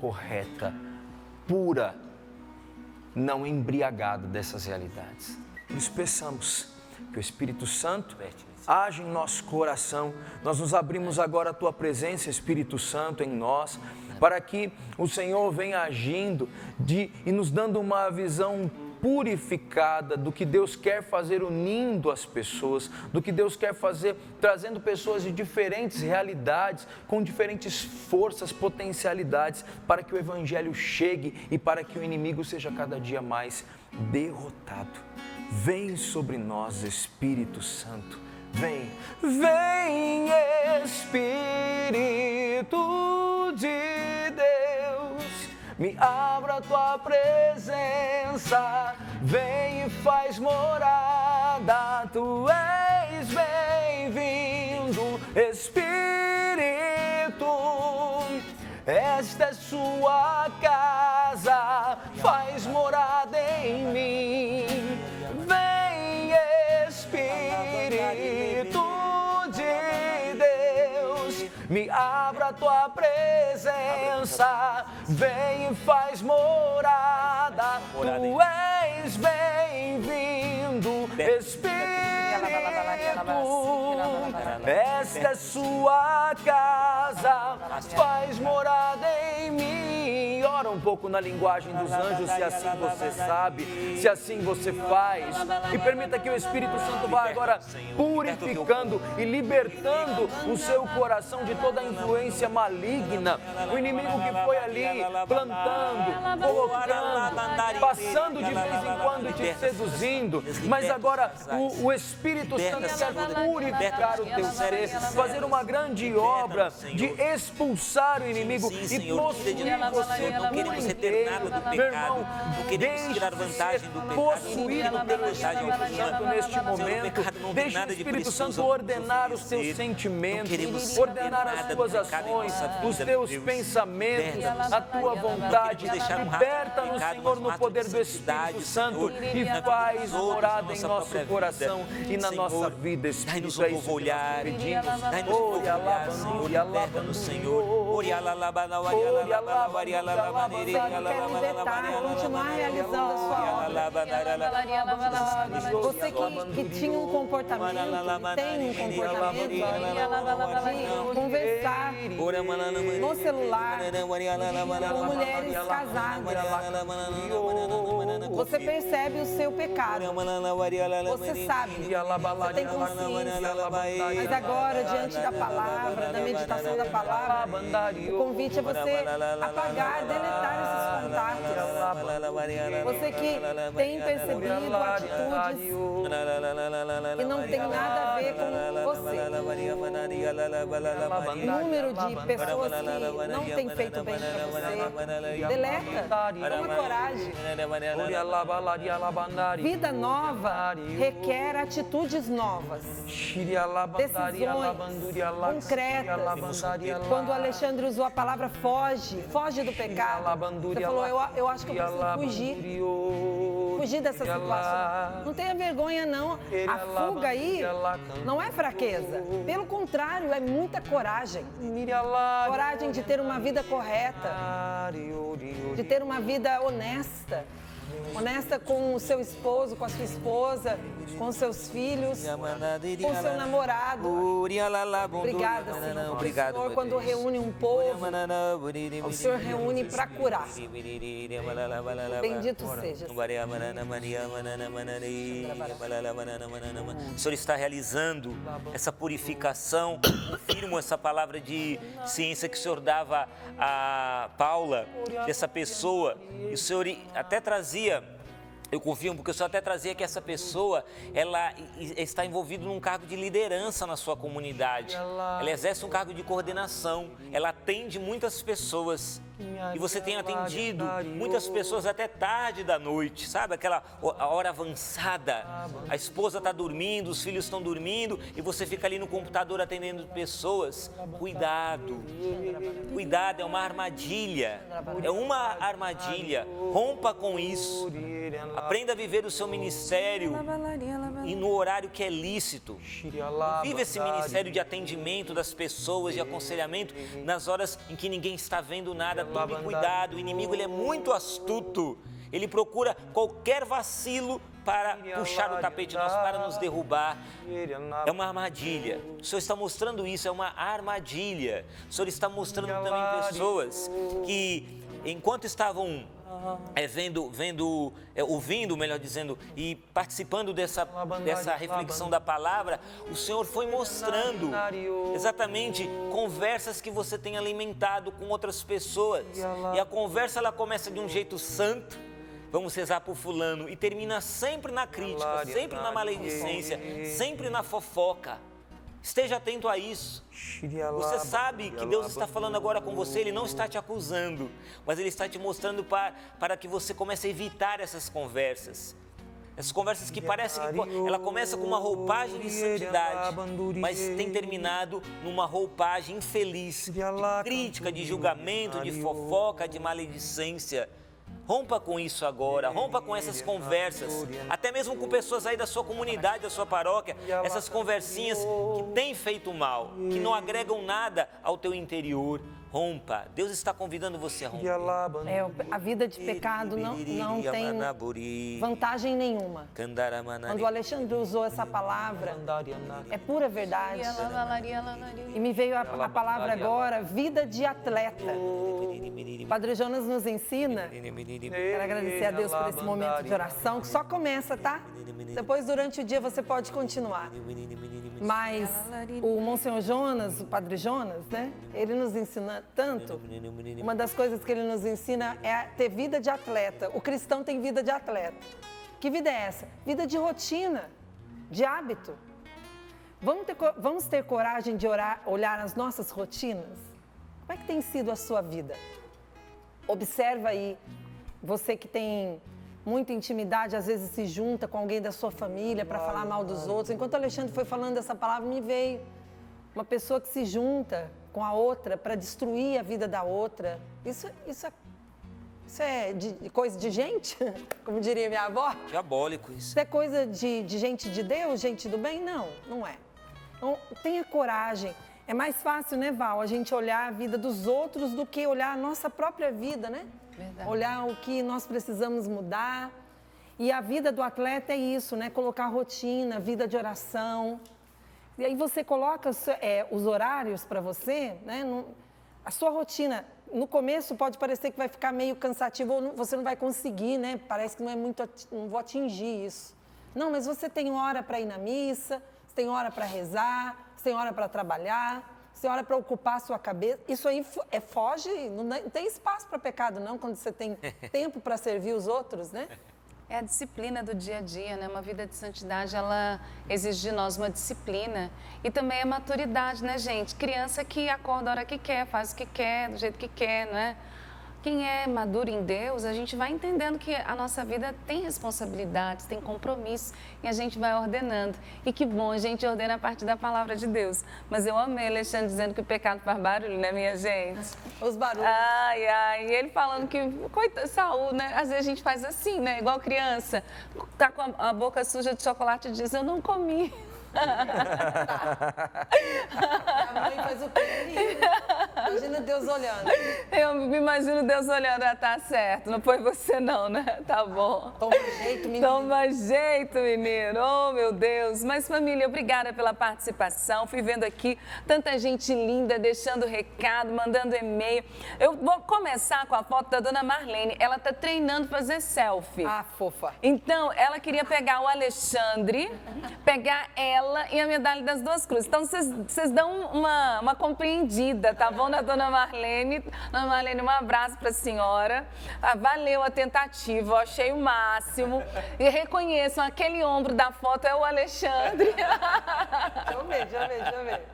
correta, pura, não embriagada dessas realidades. Nos peçamos que o Espírito Santo age em nosso coração. Nós nos abrimos agora à Tua presença, Espírito Santo, em nós, para que o Senhor venha agindo e nos dando uma visão purificada do que Deus quer fazer unindo as pessoas, do que Deus quer fazer trazendo pessoas de diferentes realidades, com diferentes forças, potencialidades, para que o Evangelho chegue e para que o inimigo seja cada dia mais derrotado. Vem sobre nós, Espírito Santo, vem, vem Espírito de Deus. me abra a tua presença, vem e faz morada, tu és bem-vindo, Espírito, esta é sua casa, faz morada em mim, vem Espírito de Deus, me abra a tua presença, vem e faz morada, tu és bem-vindo, Espírito, esta é sua casa, faz morada em mim. Ora um pouco na linguagem dos anjos, se assim você sabe, se assim você faz, e permita que o Espírito Santo vá agora purificando e libertando o seu coração de toda a influência maligna, o inimigo que foi ali plantando, colocando, passando de vez em quando te seduzindo, mas agora o Espírito Santo quer purificar o teu ser, fazer uma grande obra de expulsar o inimigo e possuir você não queremos reter nada do pecado, não queremos tirar vantagem do pecado, possuído pelo Espírito Santo neste momento. Deixe o Espírito Santo ordenar os teus sentimentos, ordenar as tuas ações, os teus pensamentos, a tua vontade. Liberta-nos, Senhor, no poder do Espírito Santo e faz morada em nosso coração e na nossa vida. Dai-nos um novo olhar, dai-nos um novo olhar, Senhor, liberta-nos, Senhor. Continuar realizando a sua obra. Você que tinha um comportamento, tem um comportamento de conversar no celular com mulheres casadas. Você percebe o seu pecado. Você sabe, você tem consciência. Mas agora, diante da palavra, da meditação da palavra, o convite é você apagar, deletar esses contatos. Você que tem percebido atitudes que não tem nada a ver com você. Número de pessoas que não têm feito bem para você. Deleta, toma coragem. Vida nova requer atitudes novas, decisões concretas. Quando o Alexandre usou a palavra foge do pecado, você falou, eu acho que eu preciso fugir dessa situação. Não tenha vergonha não, a fuga aí não é fraqueza, pelo contrário, é muita coragem. Coragem de ter uma vida correta, de ter uma vida honesta com o seu esposo, com a sua esposa, com os seus filhos, com o seu namorado. Obrigada, Senhor. Obrigado, o Senhor, quando reúne um povo, o Senhor reúne para curar. Bendito seja. O Senhor está realizando essa purificação. Confirmo essa palavra de ciência que o Senhor dava a Paula, dessa pessoa. E o Senhor até trazia, eu confirmo, porque o Senhor até trazia que essa pessoa, ela está envolvida num cargo de liderança na sua comunidade. Ela exerce um cargo de coordenação, ela atende muitas pessoas. E você tem atendido muitas pessoas até tarde da noite, sabe? Aquela hora avançada. A esposa está dormindo, os filhos estão dormindo e você fica ali no computador atendendo pessoas. Cuidado, cuidado, é uma armadilha. É uma armadilha. Rompa com isso. Aprenda a viver o seu ministério e no horário que é lícito. Vive esse ministério de atendimento das pessoas, de aconselhamento, nas horas em que ninguém está vendo nada. Tome cuidado, o inimigo ele é muito astuto. Ele procura qualquer vacilo para puxar o tapete nosso, para nos derrubar. É uma armadilha. O Senhor está mostrando isso, é uma armadilha. O Senhor está mostrando também pessoas que, enquanto estavam ouvindo, melhor dizendo, e participando dessa reflexão da palavra, o Senhor foi mostrando exatamente conversas que você tem alimentado com outras pessoas. E a conversa ela começa de um jeito santo, vamos rezar por fulano, e termina sempre na crítica, sempre na maledicência, sempre na fofoca. Esteja atento a isso. Você sabe que Deus está falando agora com você, Ele não está te acusando, mas Ele está te mostrando para que você comece a evitar essas conversas. Essas conversas que parecem que ela começa com uma roupagem de santidade, mas tem terminado numa roupagem infeliz, de crítica, de julgamento, de fofoca, de maledicência. Rompa com isso agora, rompa com essas conversas, até mesmo com pessoas aí da sua comunidade, da sua paróquia, essas conversinhas que têm feito mal, que não agregam nada ao teu interior. Rompa, Deus está convidando você a romper. A vida de pecado não tem vantagem nenhuma. Quando o Alexandre usou essa palavra, é pura verdade. E me veio a palavra agora, vida de atleta. Padre Jonas nos ensina, quero agradecer a Deus por esse momento de oração, que só começa, tá? Depois, durante o dia, você pode continuar. Mas o Monsenhor Jonas, o Padre Jonas, né? Ele nos ensina tanto. Uma das coisas que ele nos ensina é ter vida de atleta. O cristão tem vida de atleta. Que vida é essa? Vida de rotina, de hábito. Vamos ter coragem de olhar as nossas rotinas? Como é que tem sido a sua vida? Observa aí, você que tem muita intimidade, às vezes se junta com alguém da sua família para falar mal dos outros. Enquanto o Alexandre foi falando essa palavra, me veio uma pessoa que se junta com a outra para destruir a vida da outra. Isso é coisa de gente? Como diria minha avó? Diabólico isso. Isso é coisa de gente de Deus, gente do bem? Não, não é. Então, tenha coragem. É mais fácil, né, Val, a gente olhar a vida dos outros do que olhar a nossa própria vida, né? Verdade. Olhar o que nós precisamos mudar. E a vida do atleta é isso, né? Colocar rotina, vida de oração. E aí você coloca os horários para você, né? A sua rotina, no começo pode parecer que vai ficar meio cansativo ou você não vai conseguir, né? Parece que não vou atingir isso. Não, mas você tem hora para ir na missa, você tem hora para rezar, você tem hora para trabalhar, você tem hora para ocupar a sua cabeça. Isso aí foge, não tem espaço para pecado não, quando você tem tempo para servir os outros, né? É a disciplina do dia a dia, né? Uma vida de santidade, ela exige de nós uma disciplina e também a maturidade, né, gente? Criança que acorda a hora que quer, faz o que quer, do jeito que quer, não é? Quem é maduro em Deus, a gente vai entendendo que a nossa vida tem responsabilidades, tem compromissos e a gente vai ordenando. E que bom, a gente ordena a partir da palavra de Deus. Mas eu amei Alexandre dizendo que o pecado faz barulho, né, minha gente? Os barulhos. Ai, ai, e ele falando que, coitado, Saúl, né? Às vezes a gente faz assim, né? Igual criança, tá com a boca suja de chocolate e diz, eu não comi. A mãe faz o quê? Imagina Deus olhando. Eu me imagino Deus olhando, tá certo, não foi você não, né? Tá bom. Toma jeito, menino. Toma jeito, menino. Oh, meu Deus. Mas, família, obrigada pela participação. Fui vendo aqui tanta gente linda, deixando recado, mandando e-mail. Eu vou começar com a foto da dona Marlene. Ela tá treinando fazer selfie. Ah, fofa. Então, ela queria pegar o Alexandre, pegar ela e a medalha das duas cruzes. Então, vocês dão uma compreendida, tá bom, da dona Marlene? Dona Marlene, um abraço pra senhora. Ah, valeu a tentativa, eu achei o máximo. E reconheçam, aquele ombro da foto é o Alexandre. Deixa eu ver.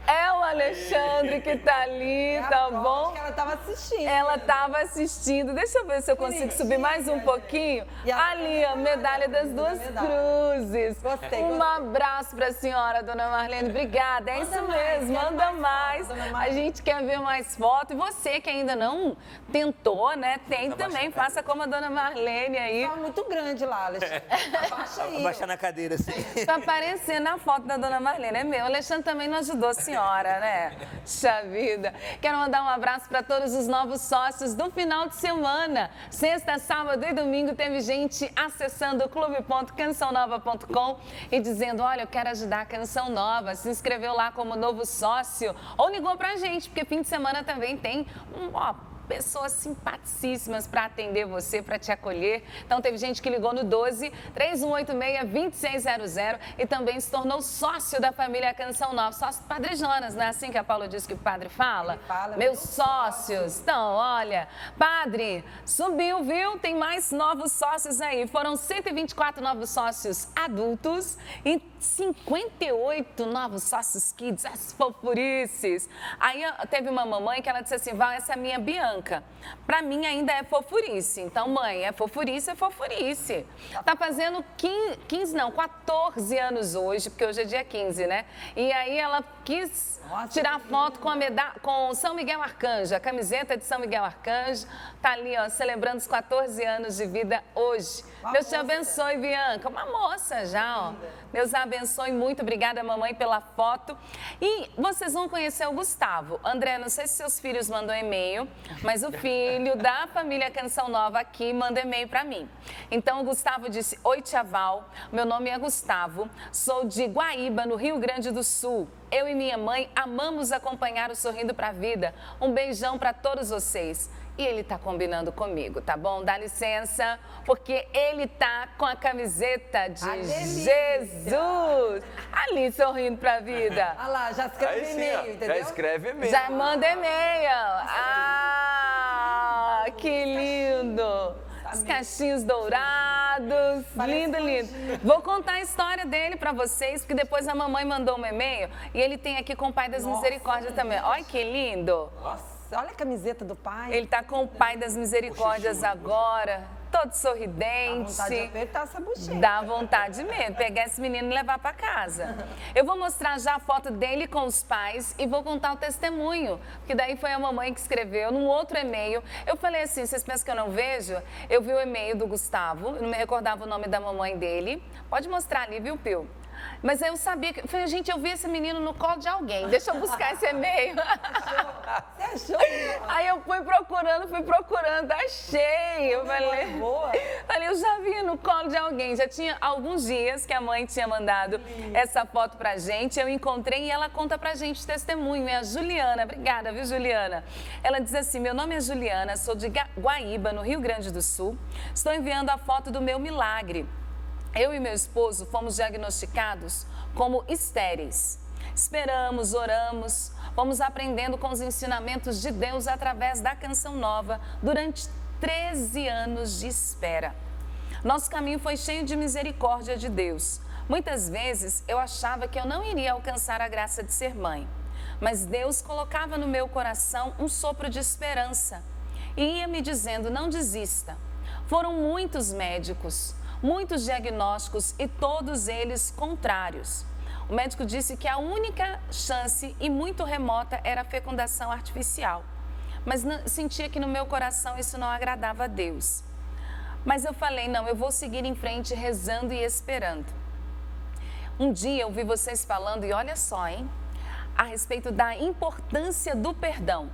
É o Alexandre que tá ali, tá bom? Acho que ela tava assistindo. Ela tava assistindo. Deixa eu ver se eu consigo subir mais um pouquinho. Ali, a medalha das duas cruzes. Gostei. Um abraço pra senhora, dona Marlene. Obrigada. É isso mesmo, manda mais. A gente quer ver mais fotos. E você que ainda não tentou, né? Tente também. Faça como a dona Marlene aí. Tá muito grande lá, Alexandre. Abaixa aí. Abaixa na cadeira, assim. Pra aparecer na foto da dona Marlene. É meu. O Alexandre também não ajudou a senhora, né? Puxa vida. Quero mandar um abraço para todos os novos sócios do final de semana. Sexta, sábado e domingo teve gente acessando clube.cançãonova.com e dizendo, olha, eu quero ajudar a Canção Nova. Se inscreveu lá como novo sócio ou ligou pra gente, porque fim de semana também tem pessoas simpaticíssimas para atender você, para te acolher. Então, teve gente que ligou no 12-3186-2600 e também se tornou sócio da família Canção Nova. Sócio do Padre Jonas, não é assim que a Paula disse que o padre fala? Meus sócios. Então, olha, padre, subiu, viu? Tem mais novos sócios aí. Foram 124 novos sócios adultos e 58 novos sócios kids, as fofurices. Aí teve uma mamãe que ela disse assim, Val, essa é a minha Bianca. Pra mim ainda é fofurice. Então, mãe, é fofurice, é fofurice. Tá fazendo 14 anos hoje, porque hoje é dia 15, né? E aí ela quis tirar foto com São Miguel Arcanjo, a camiseta de São Miguel Arcanjo. Tá ali, ó, celebrando os 14 anos de vida hoje. Deus te abençoe, Bianca. Uma moça já, ó. Deus a abençoe. Muito obrigada, mamãe, pela foto. E vocês vão conhecer o Gustavo. André, não sei se seus filhos mandam e-mail, mas o filho da família Canção Nova aqui manda e-mail para mim. Então, o Gustavo disse, oi, tia Val, meu nome é Gustavo, sou de Guaíba, no Rio Grande do Sul. Eu e minha mãe amamos acompanhar o Sorrindo para a Vida. Um beijão para todos vocês. E ele tá combinando comigo, tá bom? Dá licença, porque ele tá com a camiseta de Jesus. Ali, sorrindo pra vida. Olha lá, já escreve e-mail, entendeu? Já escreve e-mail. Já manda e-mail. Ah, que lindo. Os cachinhos dourados. Lindo, lindo. Vou contar a história dele pra vocês, porque depois a mamãe mandou um e-mail e ele tem aqui com o Pai das Misericórdias também. Olha que lindo. Nossa, olha a camiseta do pai. Ele tá com o Pai das Misericórdias agora, todo sorridente. Dá vontade de apertar essa bochecha. Dá vontade mesmo, pegar esse menino e levar para casa. Eu vou mostrar já a foto dele com os pais e vou contar o testemunho, porque daí foi a mamãe que escreveu num outro e-mail. Eu falei assim, vocês pensam que eu não vejo? Eu vi o e-mail do Gustavo, eu não me recordava o nome da mamãe dele. Pode mostrar ali, viu, Pio? Mas aí eu sabia que... Eu falei, gente, eu vi esse menino no colo de alguém. Deixa eu buscar esse e-mail. Você achou? Aí eu fui procurando, achei. Eu falei, eu já vi no colo de alguém. Já tinha alguns dias que a mãe tinha mandado essa foto pra gente. Eu encontrei e ela conta pra gente o testemunho. É a Juliana. Obrigada, viu, Juliana? Ela diz assim, meu nome é Juliana, sou de Guaíba, no Rio Grande do Sul. Estou enviando a foto do meu milagre. Eu e meu esposo fomos diagnosticados como estéreis. Esperamos, oramos, fomos aprendendo com os ensinamentos de Deus através da Canção Nova durante 13 anos de espera. Nosso caminho foi cheio de misericórdia de Deus. Muitas vezes eu achava que eu não iria alcançar a graça de ser mãe, mas Deus colocava no meu coração um sopro de esperança e ia me dizendo, não desista. Foram muitos médicos, muitos diagnósticos e todos eles contrários. O médico disse que a única chance e muito remota era a fecundação artificial. Mas sentia que no meu coração isso não agradava a Deus. Mas eu falei, não, eu vou seguir em frente rezando e esperando. Um dia eu vi vocês falando, e olha só, hein, a respeito da importância do perdão.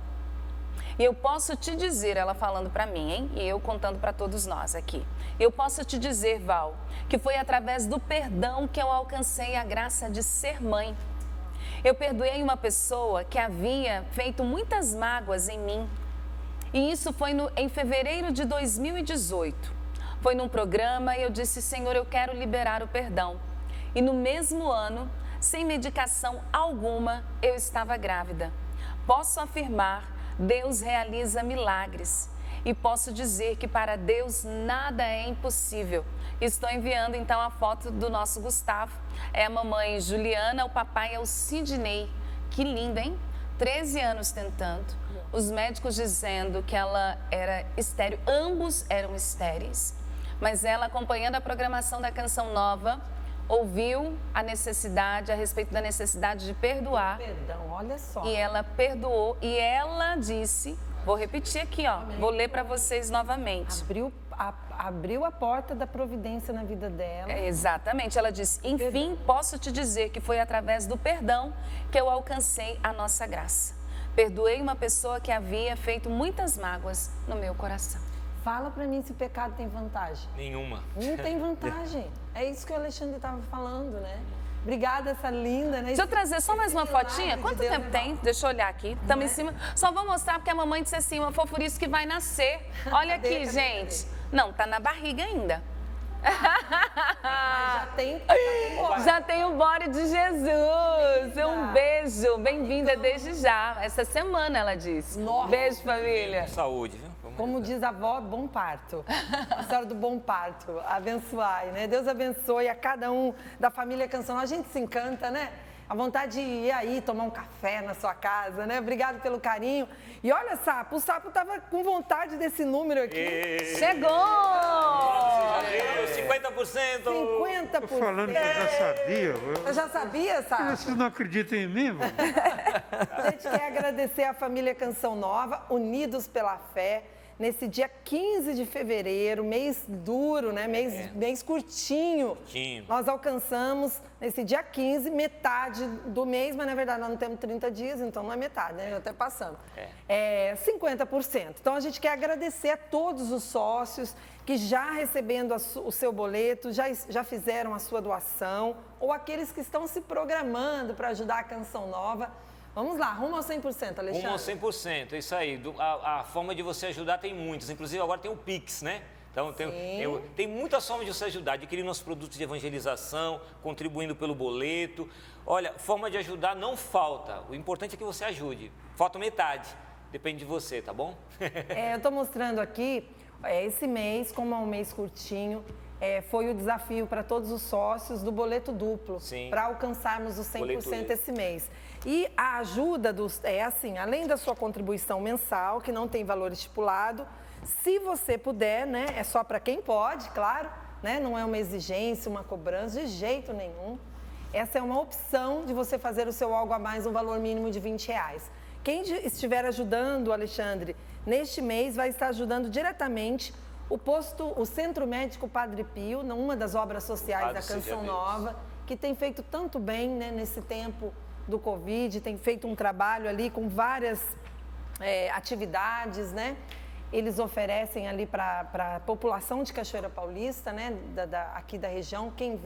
E eu posso te dizer, ela falando para mim, hein? E eu contando para todos nós aqui. Eu posso te dizer, Val, que foi através do perdão que eu alcancei a graça de ser mãe. Eu perdoei uma pessoa que havia feito muitas mágoas em mim. E isso foi em fevereiro de 2018. Foi num programa e eu disse, Senhor, eu quero liberar o perdão. E no mesmo ano, sem medicação alguma, eu estava grávida. Posso afirmar, Deus realiza milagres e posso dizer que para Deus nada é impossível. Estou enviando então a foto do nosso Gustavo. É a mamãe Juliana, o papai é o Sidney. Que lindo, hein? 13 anos tentando. Os médicos dizendo que ela era estéril, ambos eram estéreis. Mas ela, acompanhando a programação da Canção Nova, ouviu a necessidade, a respeito da necessidade de perdoar. Perdão, olha só. E ela perdoou e ela disse, vou repetir aqui, ó, vou ler para vocês novamente. Abriu a porta da providência na vida dela. Exatamente, ela disse, enfim, posso te dizer que foi através do perdão que eu alcancei a nossa graça. Perdoei uma pessoa que havia feito muitas mágoas no meu coração. Fala pra mim se o pecado tem vantagem. Nenhuma. Não tem vantagem. É isso que o Alexandre estava falando, né? Obrigada, essa linda, né? Deixa eu trazer só mais uma milagre fotinha. de Quanto Deus, tempo né, tem? Deixa eu olhar aqui. Estamos em cima. Só vou mostrar porque a mamãe disse assim, uma fofurice que vai nascer. Olha Cadê, aqui, cadê, gente. Não, tá na barriga ainda. Já tem Já tem o body de Jesus. Um beijo. Bem-vinda desde já. Essa semana, ela disse. Nossa. Beijo, família. Saúde, viu? Como diz a avó, bom parto. A história do bom parto. Abençoai, né? Deus abençoe a cada um da família Canção Nova. A gente se encanta, né? A vontade de ir aí tomar um café na sua casa, né? Obrigado pelo carinho. E olha, Sapo, o Sapo tava com vontade desse número aqui. Chegou! 50%! 50%. Tô falando que eu já sabia. Você já sabia, Sapo? Vocês não acreditam em mim, mano? A gente quer agradecer a família Canção Nova, Unidos pela Fé, nesse dia 15 de fevereiro, mês duro, né? Mês curtinho. Curtinho. Nós alcançamos, nesse dia 15, metade do mês, mas na verdade nós não temos 30 dias, então não é metade, né? Até passando. 50%. Então a gente quer agradecer a todos os sócios que já recebendo o seu boleto, já fizeram a sua doação, ou aqueles que estão se programando para ajudar a Canção Nova. Vamos lá, rumo ao 100%, Alexandre. Rumo ao 100%, é isso aí. A forma de você ajudar tem muitas, inclusive agora tem o Pix, né? Então tem muitas formas de você ajudar, adquirindo nossos produtos de evangelização, contribuindo pelo boleto. Olha, forma de ajudar não falta, o importante é que você ajude. Falta metade, depende de você, tá bom? Eu estou mostrando aqui, esse mês, como é um mês curtinho, foi o desafio para todos os sócios do boleto duplo, para alcançarmos os 100% esse mês. E a ajuda assim, além da sua contribuição mensal, que não tem valor estipulado, se você puder, né, é só para quem pode, claro, né, não é uma exigência, uma cobrança, de jeito nenhum. Essa é uma opção de você fazer o seu algo a mais, um valor mínimo de R$20. Quem estiver ajudando, Alexandre, neste mês vai estar ajudando diretamente o Centro Médico Padre Pio, uma das obras sociais da Canção Nova, que tem feito tanto bem, né, nesse tempo do Covid, tem feito um trabalho ali com várias atividades, né? Eles oferecem ali para a população de Cachoeira Paulista, né, aqui da região, quem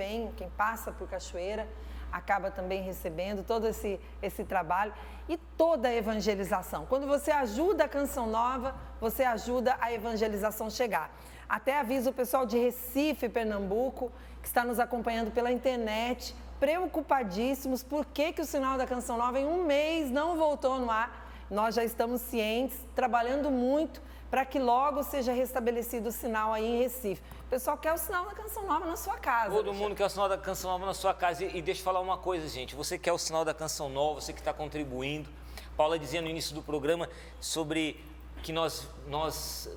passa por Cachoeira, acaba também recebendo todo esse trabalho e toda a evangelização. Quando você ajuda a Canção Nova, você ajuda a evangelização chegar. Até aviso o pessoal de Recife, Pernambuco, que está nos acompanhando pela internet, preocupadíssimos por que o sinal da Canção Nova em um mês não voltou no ar. Nós já estamos cientes, trabalhando muito para que logo seja restabelecido o sinal aí em Recife. O pessoal quer o sinal da Canção Nova na sua casa. Todo mundo quer o sinal da Canção Nova na sua casa. E deixa eu falar uma coisa, gente. Você quer o sinal da Canção Nova, você que está contribuindo. Paula dizia no início do programa sobre que nós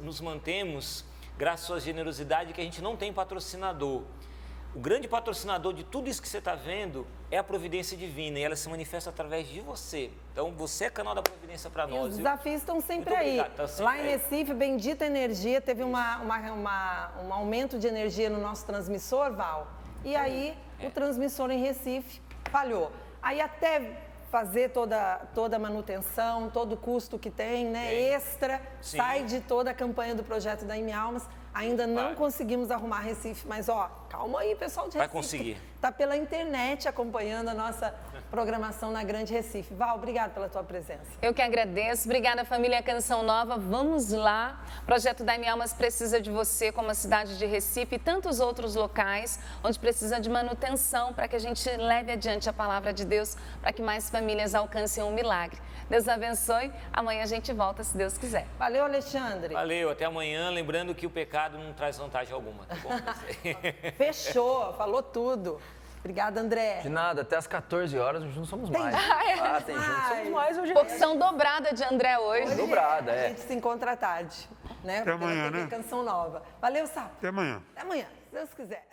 nos mantemos, graças à sua generosidade, que a gente não tem patrocinador. O grande patrocinador de tudo isso que você está vendo é a providência divina e ela se manifesta através de você. Então, você é canal da providência para nós. Os desafios estão sempre Muito aí. obrigado, sempre lá em aí. Recife, Bendita Energia, teve um aumento de energia no nosso transmissor, Val. E aí, o transmissor em Recife falhou. Aí, até fazer toda a manutenção, todo o custo que tem, né, extra, sai de toda a campanha do projeto da M Almas. Ainda não conseguimos arrumar Recife, mas calma aí, pessoal de Recife. Vai conseguir. Está pela internet acompanhando a nossa programação na Grande Recife. Val, obrigado pela tua presença. Eu que agradeço. Obrigada, família Canção Nova. Vamos lá. O projeto da M Almas precisa de você, como a cidade de Recife e tantos outros locais onde precisa de manutenção para que a gente leve adiante a palavra de Deus, para que mais famílias alcancem um milagre. Deus abençoe. Amanhã a gente volta, se Deus quiser. Valeu, Alexandre. Valeu, até amanhã. Lembrando que o pecado não traz vantagem alguma, tá bom? Fechou, falou tudo. Obrigada, André. De nada, até às 14 horas nós não somos mais. Tem gente, somos mais hoje. Porção dobrada de André hoje. Dobrada, A gente se encontra à tarde, né? Até amanhã, Pela TV né? Canção Nova. Valeu, Sapo. Até amanhã. Até amanhã, se Deus quiser.